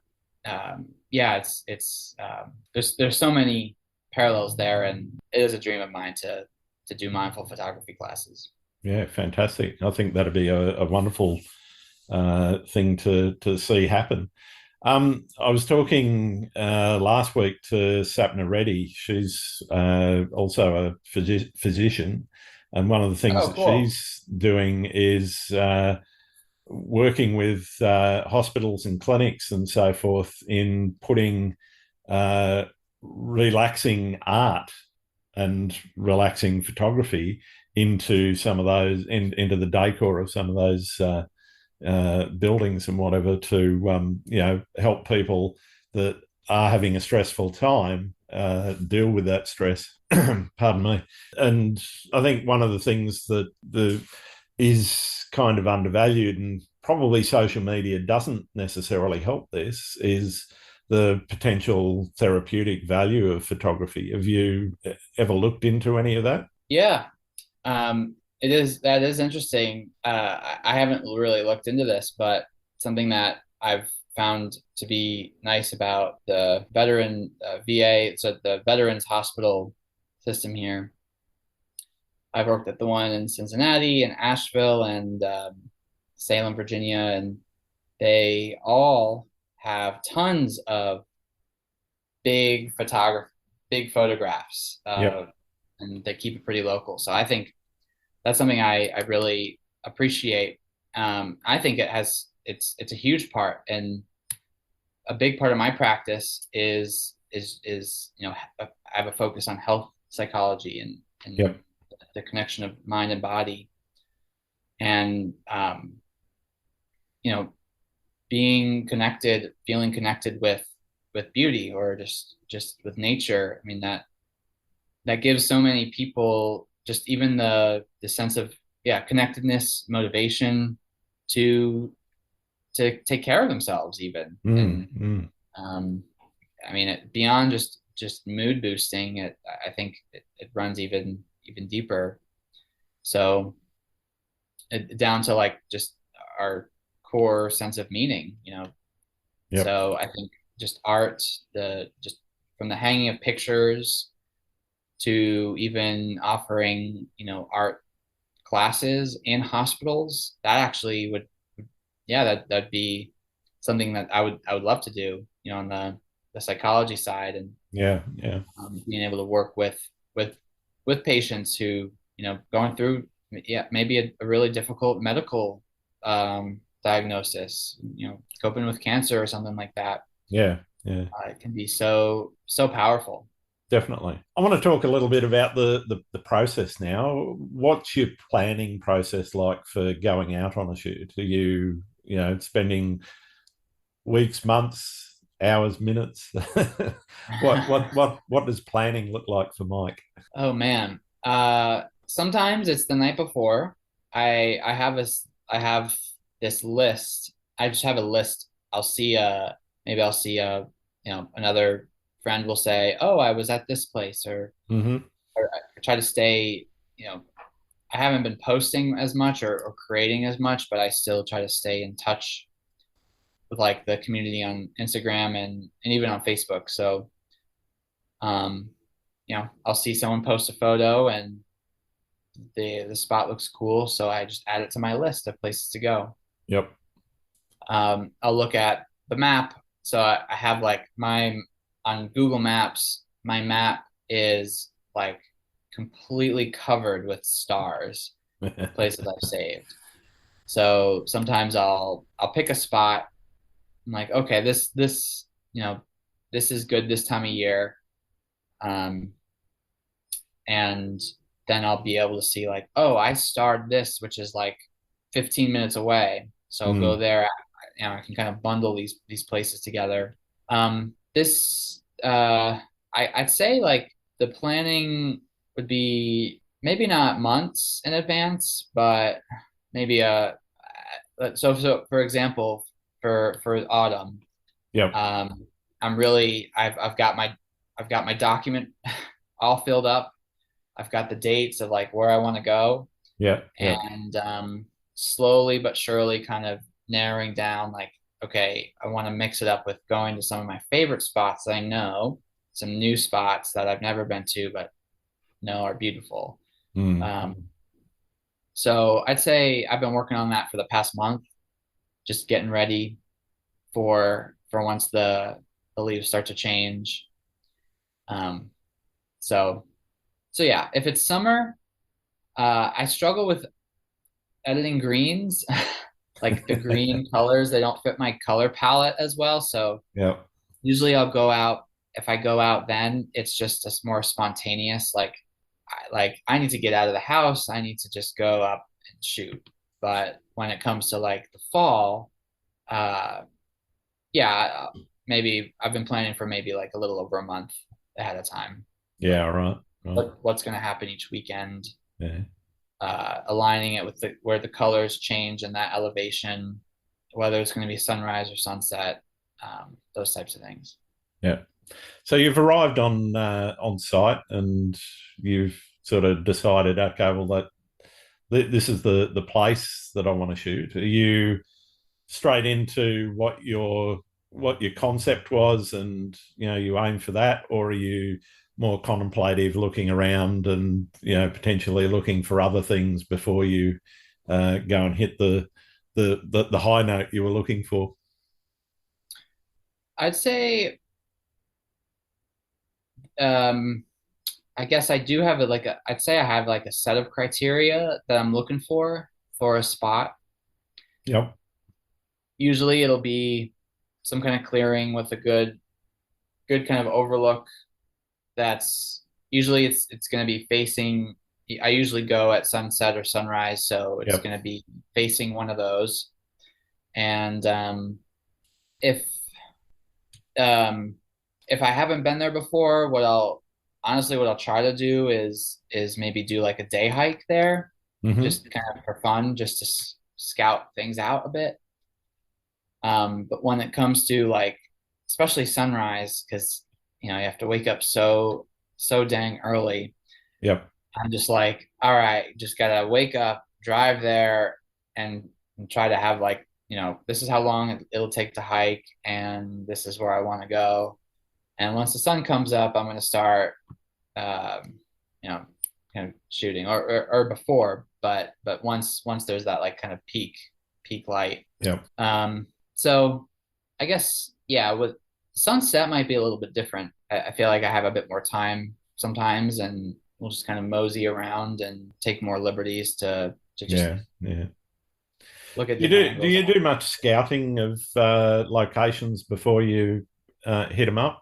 yeah, there's so many parallels there, and it is a dream of mine to do mindful photography classes. Yeah, fantastic. I think that'd be a wonderful thing to see happen. I was talking last week to Sapna Reddy. She's also a physician, and one of the things Oh, that cool. she's doing is working with hospitals and clinics and so forth in putting uh, relaxing art and relaxing photography into some of those, into the decor of some of those buildings and whatever, to help people that are having a stressful time deal with that stress. Pardon me. And I think one of the things that is kind of undervalued, and probably social media doesn't necessarily help this, is the potential therapeutic value of photography. Have you ever looked into any of that? Yeah. That is interesting. I haven't really looked into this, but something that I've found to be nice about the veteran VA, so the Veterans Hospital system here. I've worked at the one in Cincinnati and Asheville and Salem, Virginia, and they all have tons of big photograph, big photographs, Yep. and they keep it pretty local. So I think that's something I really appreciate. I think it's a huge part, and a big part of my practice is I have a focus on health psychology and Yep. the connection of mind and body, and you know being connected, feeling connected with beauty, or just with nature. I mean, that gives so many people just even the sense of, yeah, connectedness, motivation to take care of themselves even. Mm, And mm. um I mean, beyond just mood boosting, I think it runs even deeper. So down to like just our core sense of meaning, Yep. so I think just art, the just from the hanging of pictures to even offering, art classes in hospitals, that actually would, yeah, that'd be something that I would love to do, on the psychology side, and Yeah. Yeah. being able to work with patients who, going through, yeah, maybe a really difficult medical diagnosis, coping with cancer or something like that. Yeah. Yeah. It can be so powerful. Definitely. I want to talk a little bit about the process now. What's your planning process like for going out on a shoot? Are you spending weeks, months, hours, minutes? What does planning look like for Mike? Oh man. Sometimes it's the night before. I have this list. I just have a list. Maybe I'll see another friend will say, "Oh, I was at this place," Mm-hmm. or I try to stay, you know, I haven't been posting as much or creating as much, but I still try to stay in touch with like the community on Instagram and even on Facebook. So, um, I'll see someone post a photo and the spot looks cool, so I just add it to my list of places to go. Yep. I'll look at the map. So I have like on Google Maps, my map is like completely covered with stars, places I've saved. So sometimes I'll pick a spot. I'm like, okay, this is good this time of year. Um, and then I'll be able to see like, oh, I starred this, which is like 15 minutes away. So I'll go Mm. there. I can kind of bundle these places together. This I'd say like the planning would be maybe not months in advance, but maybe so for example, for autumn, Yep. um, I've got my I've got my document all filled up. I've got the dates of like where I want to go, Yeah. Yeah. and slowly but surely kind of narrowing down like, okay, I want to mix it up with going to some of my favorite spots that I know, some new spots that I've never been to but know are beautiful. Mm. Um, so I'd say I've been working on that for the past month, just getting ready for once the leaves start to change. Um, so so yeah, if it's summer, I struggle with editing greens. Like the green colors, they don't fit my color palette as well. So Yeah. usually I'll go out. If I go out, then it's just a more spontaneous. Like I need to get out of the house. I need to just go up and shoot. But when it comes to like the fall, uh, yeah, maybe I've been planning for maybe like a little over a month ahead of time. Yeah. Right. Right. What's going to happen each weekend? Yeah. Aligning it with where the colors change and that elevation, whether it's going to be sunrise or sunset, those types of things. Yeah. So you've arrived on site and you've sort of decided, okay, well this is the place that I want to shoot. Are you straight into what your concept was, and you aim for that, or are you more contemplative, looking around and potentially looking for other things before you go and hit the high note you were looking for? I'd say, um, I guess I do have I'd say I have like a set of criteria that I'm looking for a spot. Yep. Usually it'll be some kind of clearing with a good kind of overlook. That's usually it's going to be facing. I usually go at sunset or sunrise, so it's Yep. going to be facing one of those. And if um, if I haven't been there before, what I'll try to do is maybe do like a day hike there, Mm-hmm. just kind of for fun, just to scout things out a bit. But when it comes to like, especially sunrise, because you have to wake up so dang early. Yep. I'm just like, all right, just gotta wake up, drive there, and try to have like, this is how long it'll take to hike, and this is where I want to go. And once the sun comes up, I'm gonna start, um, you know, kind of shooting, or before, but once there's that like kind of peak light. Yep. So I guess, yeah, with sunset might be a little bit different. I feel like I have a bit more time sometimes, and we'll just kind of mosey around and take more liberties to just Yeah. Yeah. look at You different do angles. you do much scouting of locations before you hit them up?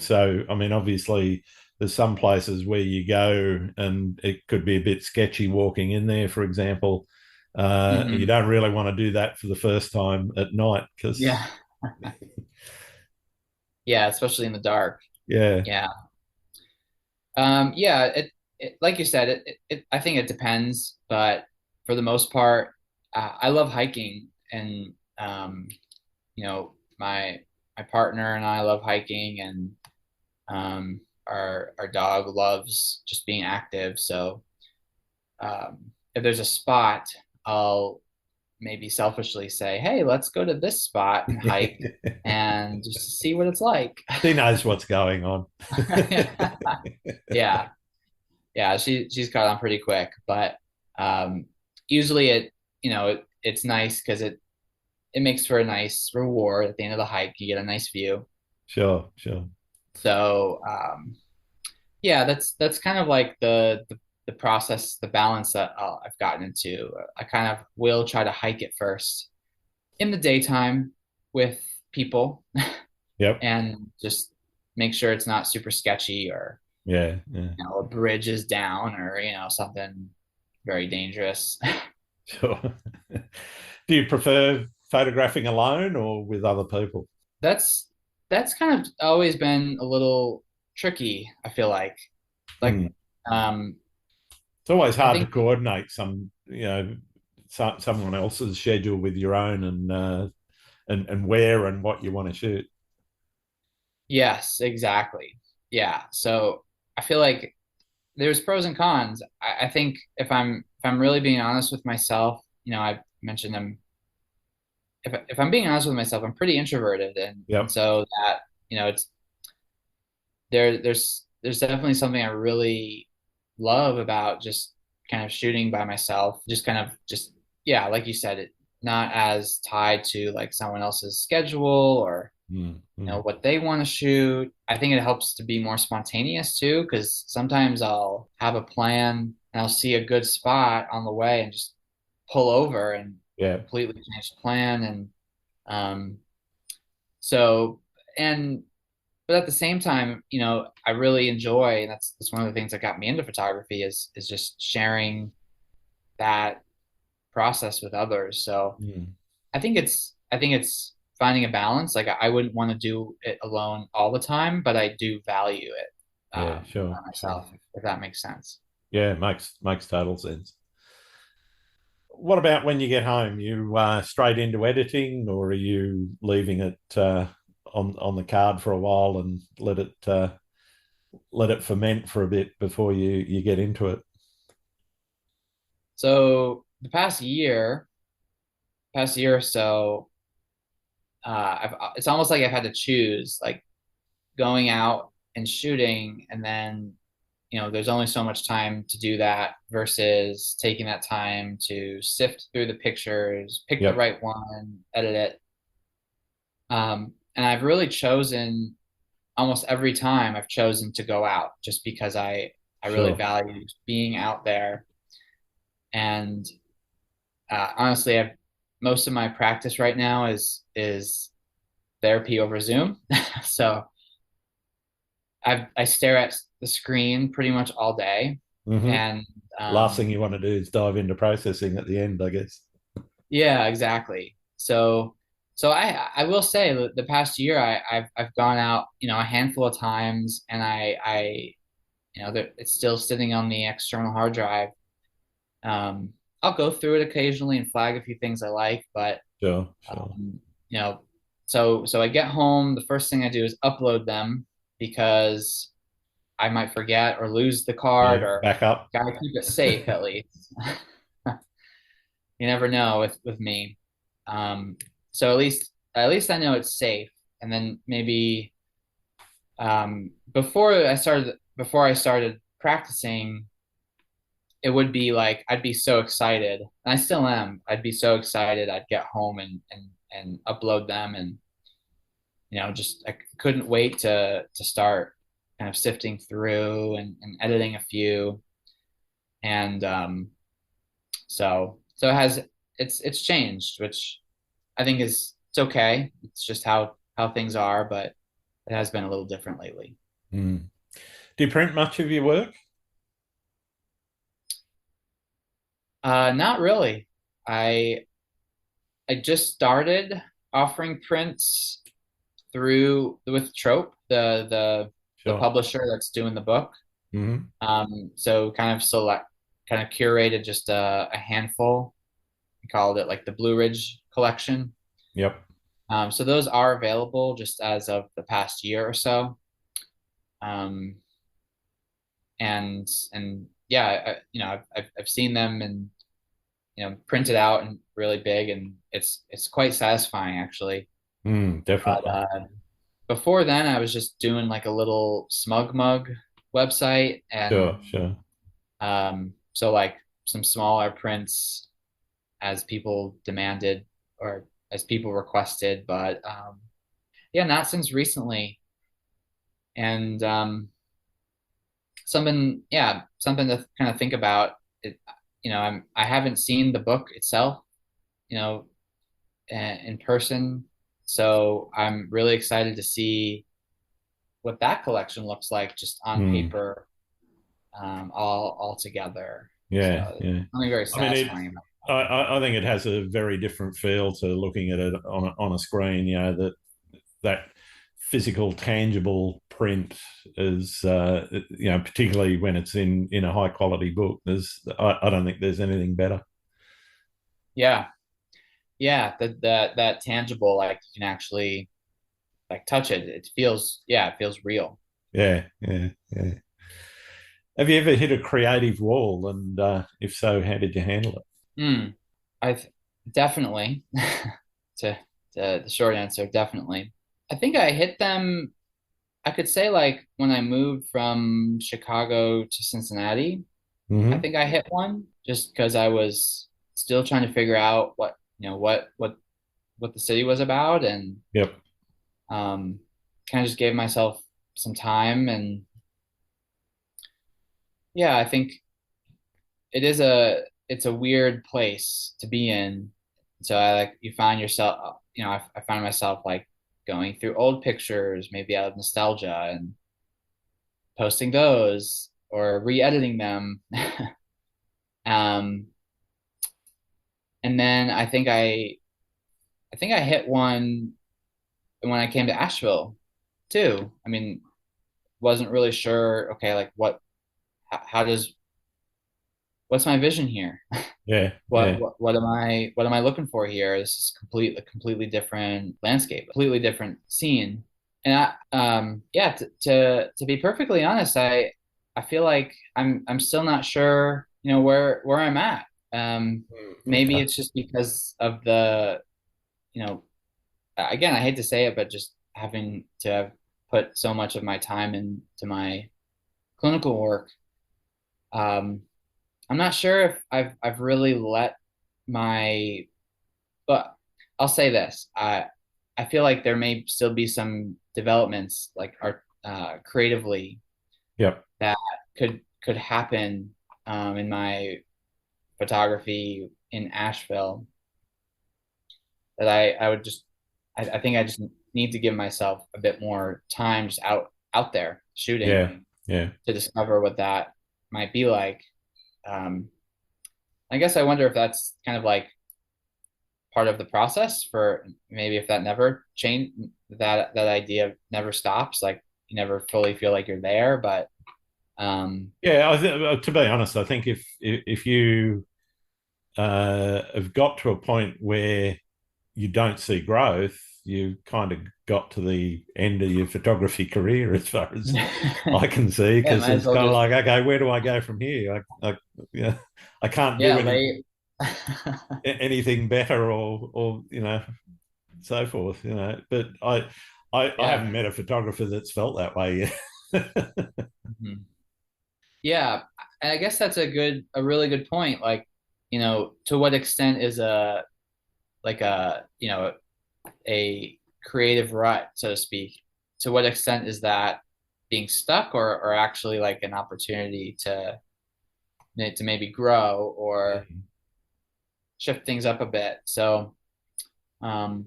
So I mean, obviously, there's some places where you go and it could be a bit sketchy walking in there. For example, you Hmm. don't really want to do that for the first time at night Yeah, because, yeah, especially in the dark. yeah, Yeah, yeah. Like you said, I think it depends, but for the most part, I love hiking, and you know, my partner and I love hiking, and our dog loves just being active. So if there's a spot, I'll maybe selfishly say, "Hey, let's go to this spot and hike, and just see what it's like." she knows what's going on. Yeah, yeah, she's caught on pretty quick, but um, usually it's nice because it makes for a nice reward at the end of the hike. You get a nice view. Sure, sure. So yeah, that's kind of like the process, the balance that I've gotten into. I kind of will try to hike it first in the daytime with people, Yep. and just make sure it's not super sketchy, or Yeah, yeah. a bridge is down, or something very dangerous. Sure. Do you prefer photographing alone or with other people? that's that's kind of always been a little tricky, I feel like Hmm. um It's always I hard to think. coordinate someone else's schedule with your own, and where and what you want to shoot. Yes, exactly. yeah. So I feel like there's pros and cons. I think if I'm really being honest with myself, I mentioned if I'm being honest with myself, I'm pretty introverted, and Yep. so that it's there's definitely something I really love about just kind of shooting by myself, just kind of just yeah, like you said, it not as tied to like someone else's schedule or Mm, mm. what they want to shoot. I think it helps to be more spontaneous too, because sometimes I'll have a plan and I'll see a good spot on the way and just pull over and Yeah. completely change the plan. And um, so, and but at the same time, I really enjoy, and that's one of the things that got me into photography is just sharing that process with others. So Mm. I think it's finding a balance. Like I wouldn't want to do it alone all the time, but I do value it Yeah, by sure, sure. myself, if that makes sense. Yeah, makes total sense. What about when you get home? You straight into editing, or are you leaving it on the card for a while and let it ferment for a bit before you get into it? So the past year or so, it's almost like I've had to choose, like going out and shooting, and then there's only so much time to do that versus taking that time to sift through the pictures, pick the Yep, right one, edit it. And I've really chosen almost every time I've chosen to go out just because I really sure. value being out there. And honestly, I've most of my practice right now is therapy over Zoom. So I stare at the screen pretty much all day, Hmm. and Last um, thing you want to do is dive into processing at the end, I guess. yeah, exactly. So I will say the past year I've gone out a handful of times, and I that it's still sitting on the external hard drive. Um, I'll go through it occasionally and flag a few things I like, but Sure, sure. um, you know, so I get home. The first thing I do is upload them because I might forget or lose the card, Yeah, or back up. gotta keep it safe at least. You never know with me. Um, so at least I know it's safe. And then maybe before I started practicing, it would be like I'd be so excited, and I still am. I'd be so excited. I'd get home and upload them, and just I couldn't wait to start kind of sifting through and editing a few. And so it's changed, which I think it's okay. It's just how things are, but it has been a little different lately. Mm. Do you print much of your work? Not really. I I just started offering prints through with Trope, the Sure. publisher that's doing the book. Hmm. So kind of curated just a handful. We called it like the Blue Ridge collection. Yep. So those are available just as of the past year or so. Um, and yeah, I've seen them and printed out and really big, and it's quite satisfying actually. Mm, But definitely. before then, I was just doing like a little smug mug website, and Sure, sure. so like some smaller prints as people demanded or as people requested, but yeah, not since recently. And something to kind of think about. It, I haven't seen the book itself, you know, in person, so I'm really excited to see what that collection looks like just on Mm, paper, all together. yeah, So yeah. something very I mean, satisfying about I think it has a very different feel to looking at it on a screen. That physical, tangible print is, particularly when it's in a high quality book. I don't think there's anything better. yeah, yeah, that tangible, like you can actually like touch it. It feels real. Yeah, yeah, yeah. Have you ever hit a creative wall? And if so, how did you handle it? Hmm. I've definitely, to, to the short answer, definitely. I think I hit them. I could say like when I moved from Chicago to Cincinnati, I Hmm. think I hit one just because I was still trying to figure out what, what the city was about, and Yep. um, kind of just gave myself some time. And yeah, I think it's a weird place to be in. So I like you find yourself, I find myself like going through old pictures, maybe out of nostalgia, and posting those or re-editing them. Um, and then I think I hit one when I came to Asheville too. I mean, wasn't really sure, okay, like how does, what's my vision here? Yeah, yeah, What am I looking for here? This is a completely different landscape, completely different scene. And yeah, to be perfectly honest, I feel like I'm still not sure, where I'm at. Um, Maybe okay. it's just because of the, you know, again, I hate to say it, but just having to have put so much of my time into my clinical work. Um, I'm not sure if I've really let my, but I'll say this. I feel like there may still be some developments like art creatively Yep. that could happen in my photography in Asheville that I would just I think I just need to give myself a bit more time just out there Yeah, shooting yeah, to discover what that might be like. Um, I guess I wonder if that's kind of like part of the process for maybe if that never change that idea never stops, like you never fully feel like you're there. But yeah. To be honest, I think if you have got to a point where you don't see growth, you kind of got to the end of your photography career, as far as I can see, yeah, because might as it's well kind of just like, okay, where do I go from here? Yeah, I can't do yeah lay anything better, or so forth. But I yeah. haven't met a photographer that's felt that way yet. Mhm. Yeah, I guess that's a really good point. Like, to what extent is a creative rut, so to speak? To what extent is that being stuck, or actually like an opportunity to maybe grow or shift things up a bit? So, um,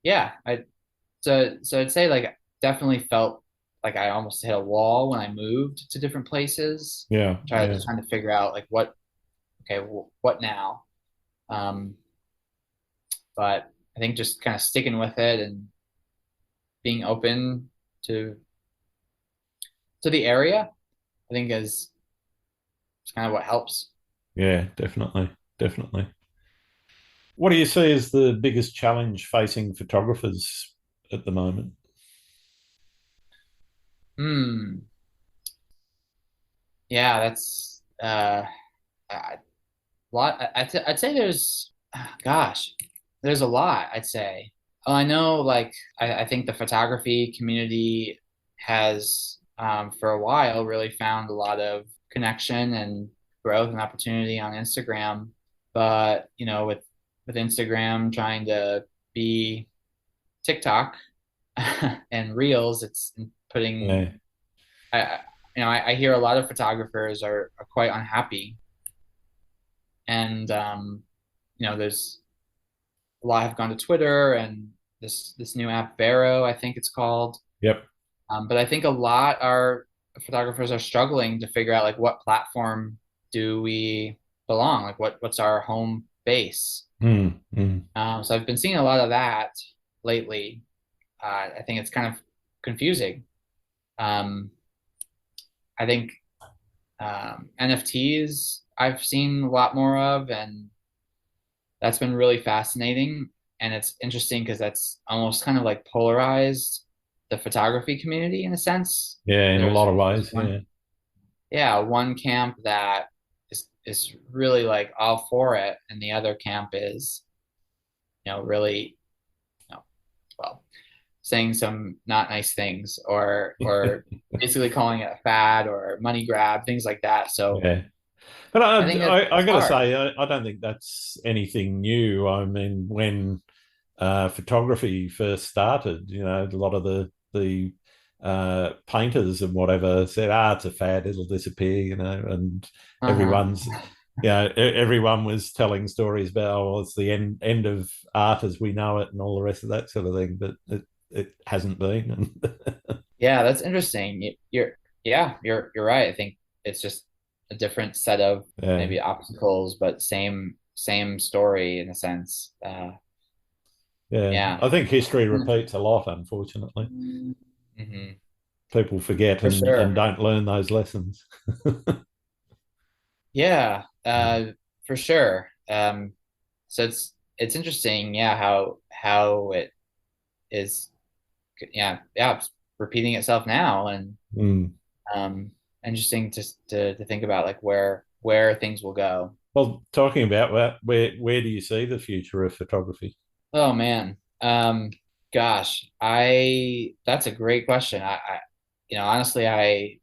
yeah, so I'd say like definitely felt like I almost hit a wall when I moved to different places, Yeah, yeah, trying to figure out like what now? Um, but I think just kind of sticking with it and being open to the area, I think is kind of what helps. yeah, definitely, definitely. What do you see as the biggest challenge facing photographers at the moment? Hmm. Yeah, that's a lot. I'd say there's, gosh, there's a lot. I'd say. Well, I know, like, I think the photography community has, for a while, really found a lot of connection and growth and opportunity on Instagram. But, with Instagram trying to be TikTok and Reels, it's putting, Yeah, I, I hear a lot of photographers are quite unhappy. And, there's a lot have gone to Twitter and this new app Vero, I think it's called. yep, But I think a lot are photographers are struggling to figure out like what platform do we belong? Like what's our home base? mm, mm, So I've been seeing a lot of that lately. I think it's kind of confusing. Um, I think NFTs I've seen a lot more of, and that's been really fascinating. And it's interesting because that's almost kind of like polarized. the photography community in a sense. Yeah, in a There's lot of there's ways. one Yeah. yeah, one camp that is really like all for it, and the other camp is, really, you know, well, saying some not nice things, or basically calling it a fad or money grab, things like that. So Yeah. But I think I it's got to hard. say, I don't think that's anything new. I mean, when photography first started, a lot of the painters and whatever said, it's a fad, it'll disappear, and Uh-huh. everyone's, everyone was telling stories about, oh, well, it's the end of art as we know it and all the rest of that sort of thing, but it hasn't been. Yeah, that's interesting. You're right. I think it's just a different set of Yeah, maybe obstacles, but same story in a sense. yeah. Yeah. I think history repeats a lot, unfortunately. Hmm. People forget For and sure. don't learn those lessons. Yeah, for sure. So it's interesting, yeah, how it is, yeah, it's repeating itself now, and Mm. um, interesting to think about like where things will go. Well, talking about that, where do you see the future of photography? Oh man, gosh, I that's a great question. Honestly, I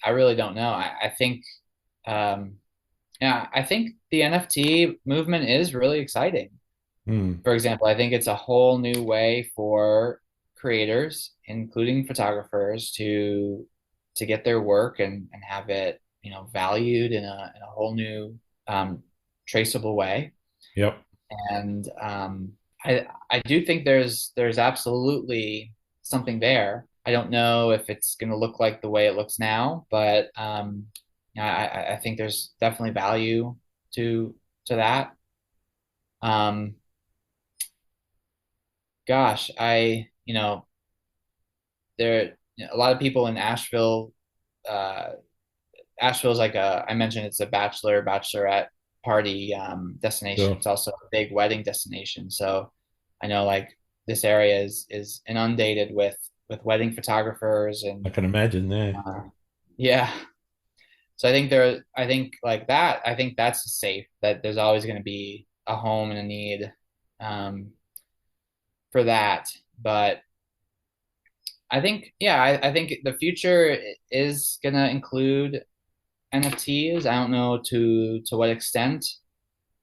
really don't know. I think, um, yeah, I think the NFT movement is really exciting. Mm. For example, I think it's a whole new way for creators, including photographers, to get their work and have it, valued in a whole new, traceable way. Yep. And I do think there's absolutely something there. I don't know if it's going to look like the way it looks now, but I think there's definitely value to that. Um, Gosh, there a lot of people in Asheville. Uh, Asheville's like I mentioned, it's a bachelorette party destination. Sure. It's also a big wedding destination. So I know like this area is inundated with wedding photographers I and can imagine there. uh, yeah. So I think like that. I think that's safe. That there's always going to be a home and a need um, for that. But I think, yeah, I think the future is gonna include NFTs. I don't know to what extent.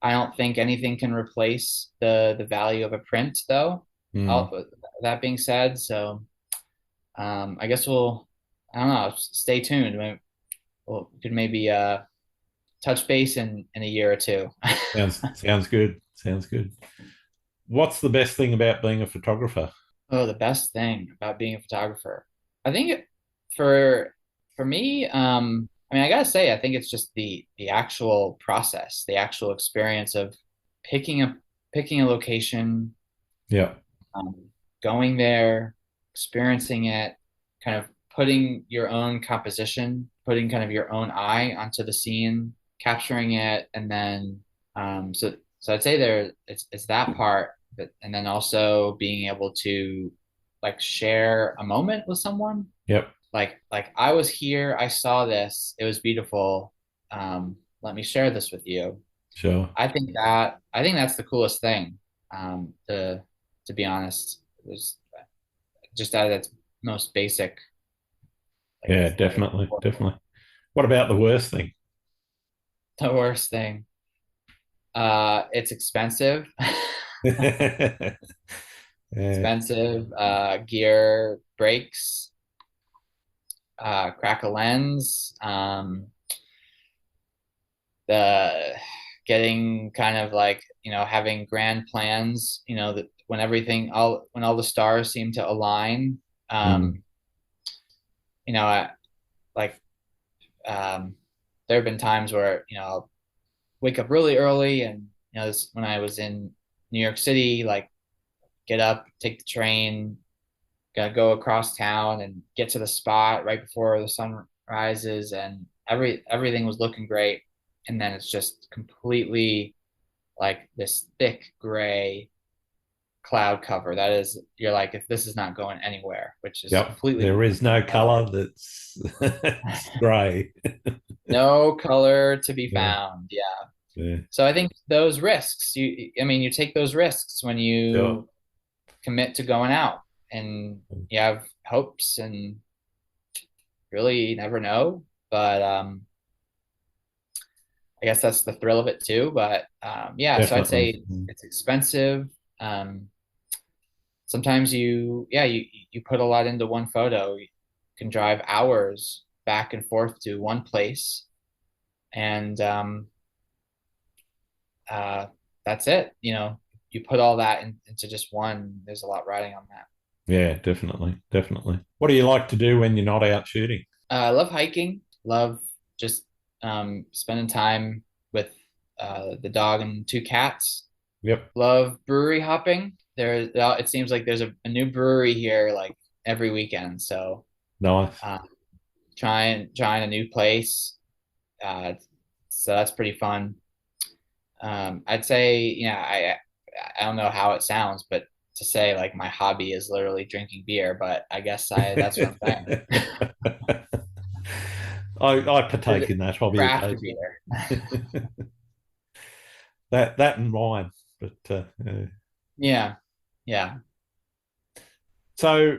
I don't think anything can replace the value of a print, though. Mm. All that being said, so I guess I don't know, stay tuned. We could maybe touch base in a year or two. Sounds good. Sounds good. What's the best thing about being a photographer? Oh, the best thing about being a photographer. I think for for me, I mean, I gotta say, I think it's just the actual process, the actual experience of picking a picking a location, Yeah. um, going there, experiencing it, kind of putting your own composition, putting kind of your own eye onto the scene, capturing it, and then so I'd say it's that part, but and then also being able to like share a moment with someone. Yep. Like I was here, I saw this, it was beautiful. Let me share this with you. Sure. I think that's the coolest thing. To be honest, it was just at its most basic. Like Yeah, it's definitely. Definitely. What about the worst thing? the worst thing. It's expensive. Yeah. Expensive. Gear breaks. Crack a lens. The getting kind of like having grand plans. That when all the stars seem to align. Mm. Um, I, like there have been times where I'll wake up really early, and this when I was in New York City, like get up, take the train, gonna go across town and get to the spot right before the sun rises, and everything was looking great, and then it's just completely like this thick gray cloud cover. That is, you're like, if this is not going anywhere, which is Yep. completely There is no uh, color that's it's grey. no color to be Yeah. found. Yeah. Yeah. So I think those risks, I mean, you take those risks when Sure. you commit to going out, and you have hopes, and really you never know. But I guess that's the thrill of it too. But yeah, so I'd Definitely. say it's expensive. Um, Sometimes you put a lot into one photo. You can drive hours back and forth to one place, and uh, that's it. You put all that into just one. There's a lot riding on that. Yeah, definitely. Definitely. What do you like to do when you're not out shooting? I love hiking. Love just spending time with the dog and two cats. Yep. Love brewery hopping. It seems like there's a new brewery here like every weekend. So Nice. uh, trying a new place. Uh, so that's pretty fun. I'd say, I don't know how it sounds, but to say like my hobby is literally drinking beer, but I guess that's what I'm saying. I partake in that hobby Craft occasionally. beer. That and wine. But Yeah, yeah. so,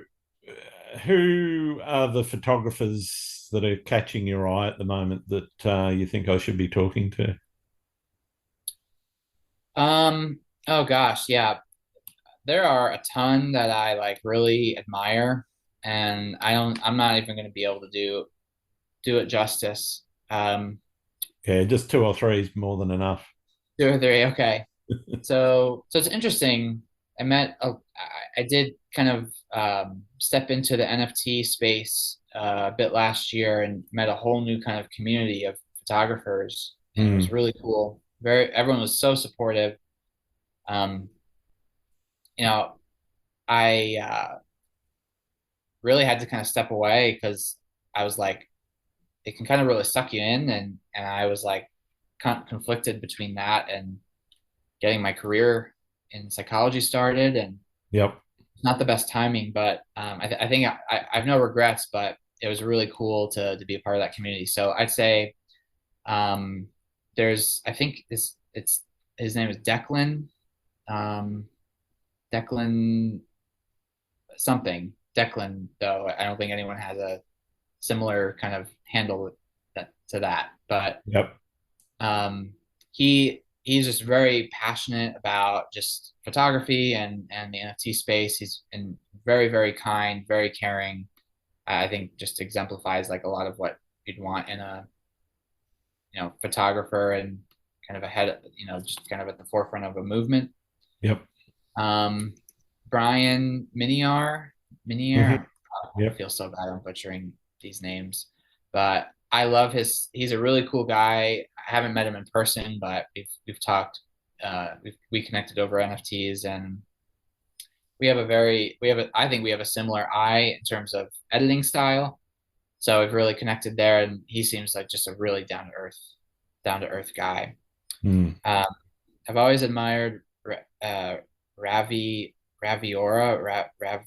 who are the photographers that are catching your eye at the moment that you think I should be talking to? Oh gosh, yeah. There are a ton that I like really admire, and I'm not even going to be able to do it justice. Yeah, just two or three is more than enough. Two or three, okay. So it's interesting. I did kind of step into the NFT space a bit last year and met a whole new kind of community of photographers, and it was Mm. really cool. Everyone was so supportive. Um, you know, I really had to kind of step away because I was like, it can kind of really suck you in, and I was like conflicted between that and getting my career in psychology started, and Yep. not the best timing, but I think I have no regrets, but it was really cool to be a part of that community. So I'd say um, I think it's his name is Declan, um, Declan something. Declan, though, I don't think anyone has a similar kind of handle to that. But Yep. um, he's just very passionate about just photography and the NFT space. He's and very very kind, very caring. I think just exemplifies like a lot of what you'd want in a photographer, and kind of ahead, just kind of at the forefront of a movement. Yep. Um, Brian Minier. Hmm. I Yep. feel so bad I'm butchering these names, but I love he's a really cool guy. I haven't met him in person, but we've talked. We connected over NFTs, and I think we have a similar eye in terms of editing style. So we've really connected there, and he seems like just a really down to earth guy. Mm. Um, I've always admired uh, Raviora, Rav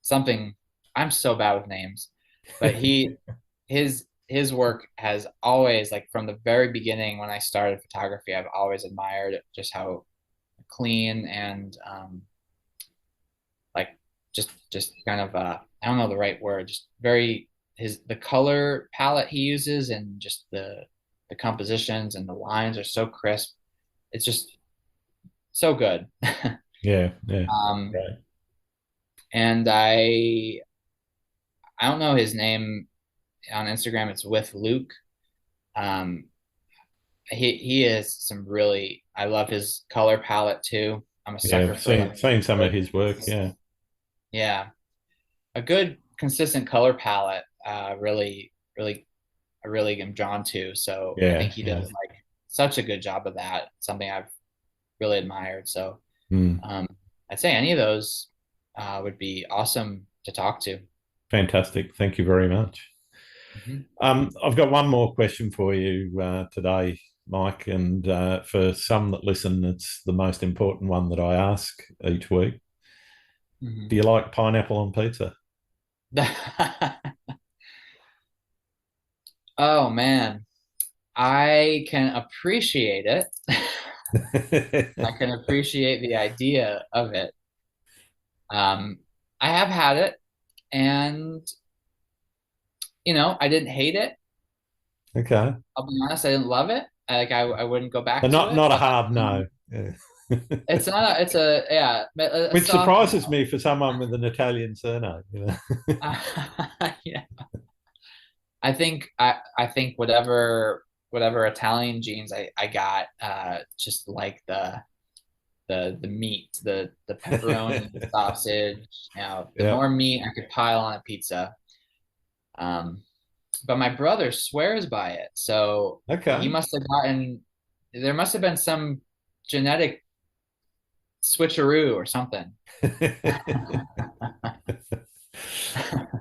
something. I'm so bad with names, but his work has always, like from the very beginning when I started photography, I've always admired just how clean and like just kind of I don't know the right word, just very the color palette he uses, and just the compositions and the lines are so crisp. It's just so good. Yeah. Yeah. um, Right. and I don't know his name on Instagram. It's with Luke. Um, he is some really. I love his color palette too. I'm a Yeah. sucker I've for seen some of his work. Yeah. yeah, a good consistent color palette. Really, I really am drawn to. So I Yeah. think he Yeah. does like such a good job of that. Something I've really admired. So Mm. um, I'd say any of those would be awesome to talk to. Fantastic. Thank you very much. Mhm. I've got one more question for you today, Mike, and for some that listen, it's the most important one that I ask each week. Do you like pineapple on pizza? Oh man, I can appreciate it. I can appreciate the idea of it. Um, I have had it, and I didn't hate it. Okay. I'll be honest, I didn't love it. I wouldn't go But back to not it, a but hard no. Yeah. it's not a, it's a yeah, a Which soft surprises no. me for someone with an Italian surname, you know. Yeah. I think whatever Italian genes I got, just like the meat, the pepperoni, the sausage, the Yeah. more meat I could pile on a pizza. Um, but my brother swears by it, so he Okay. must have gotten there must have been some genetic switcheroo or something.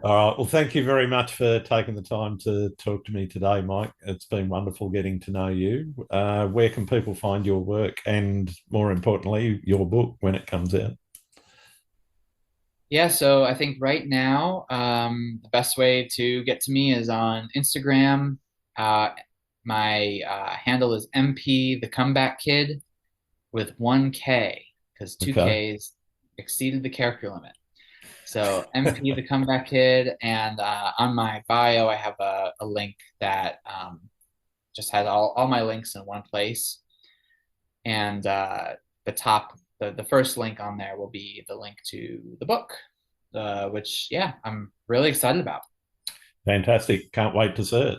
All right. Well, thank you very much for taking the time to talk to me today, Mike. It's been wonderful getting to know you. Where can people find your work and, more importantly, your book when it comes out? Yeah, so I think right now, the best way to get to me is on Instagram. My handle is MP the Comeback Kid with 1K because two Okay. Ks exceeded the character limit. So MP the Comeback Kid, and on my bio, I have a link that just has all my links in one place. And the first link on there will be the link to the book, which, yeah, I'm really excited about. Fantastic. Can't wait to see it.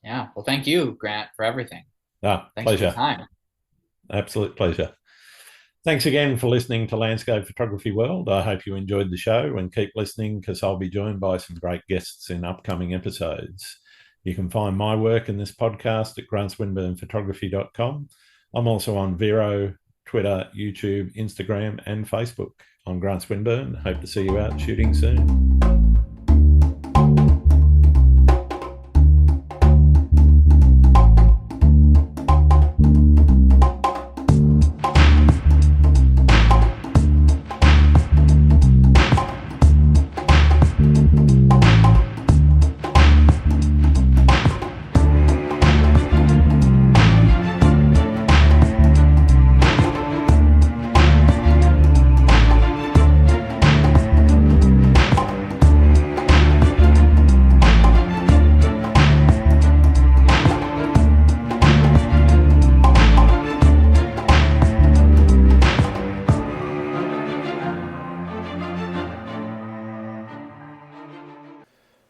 Yeah. Well, thank you, Grant, for everything. Ah, Thanks for the pleasure. time. Absolute pleasure. Thanks again for listening to Landscape Photography World. I hope you enjoyed the show and keep listening because I'll be joined by some great guests in upcoming episodes. You can find my work in this podcast at grantswinburnphotography.com. I'm also on Vero, Twitter, YouTube, Instagram, and Facebook. I'm Grant Swinburne. Hope to see you out shooting soon.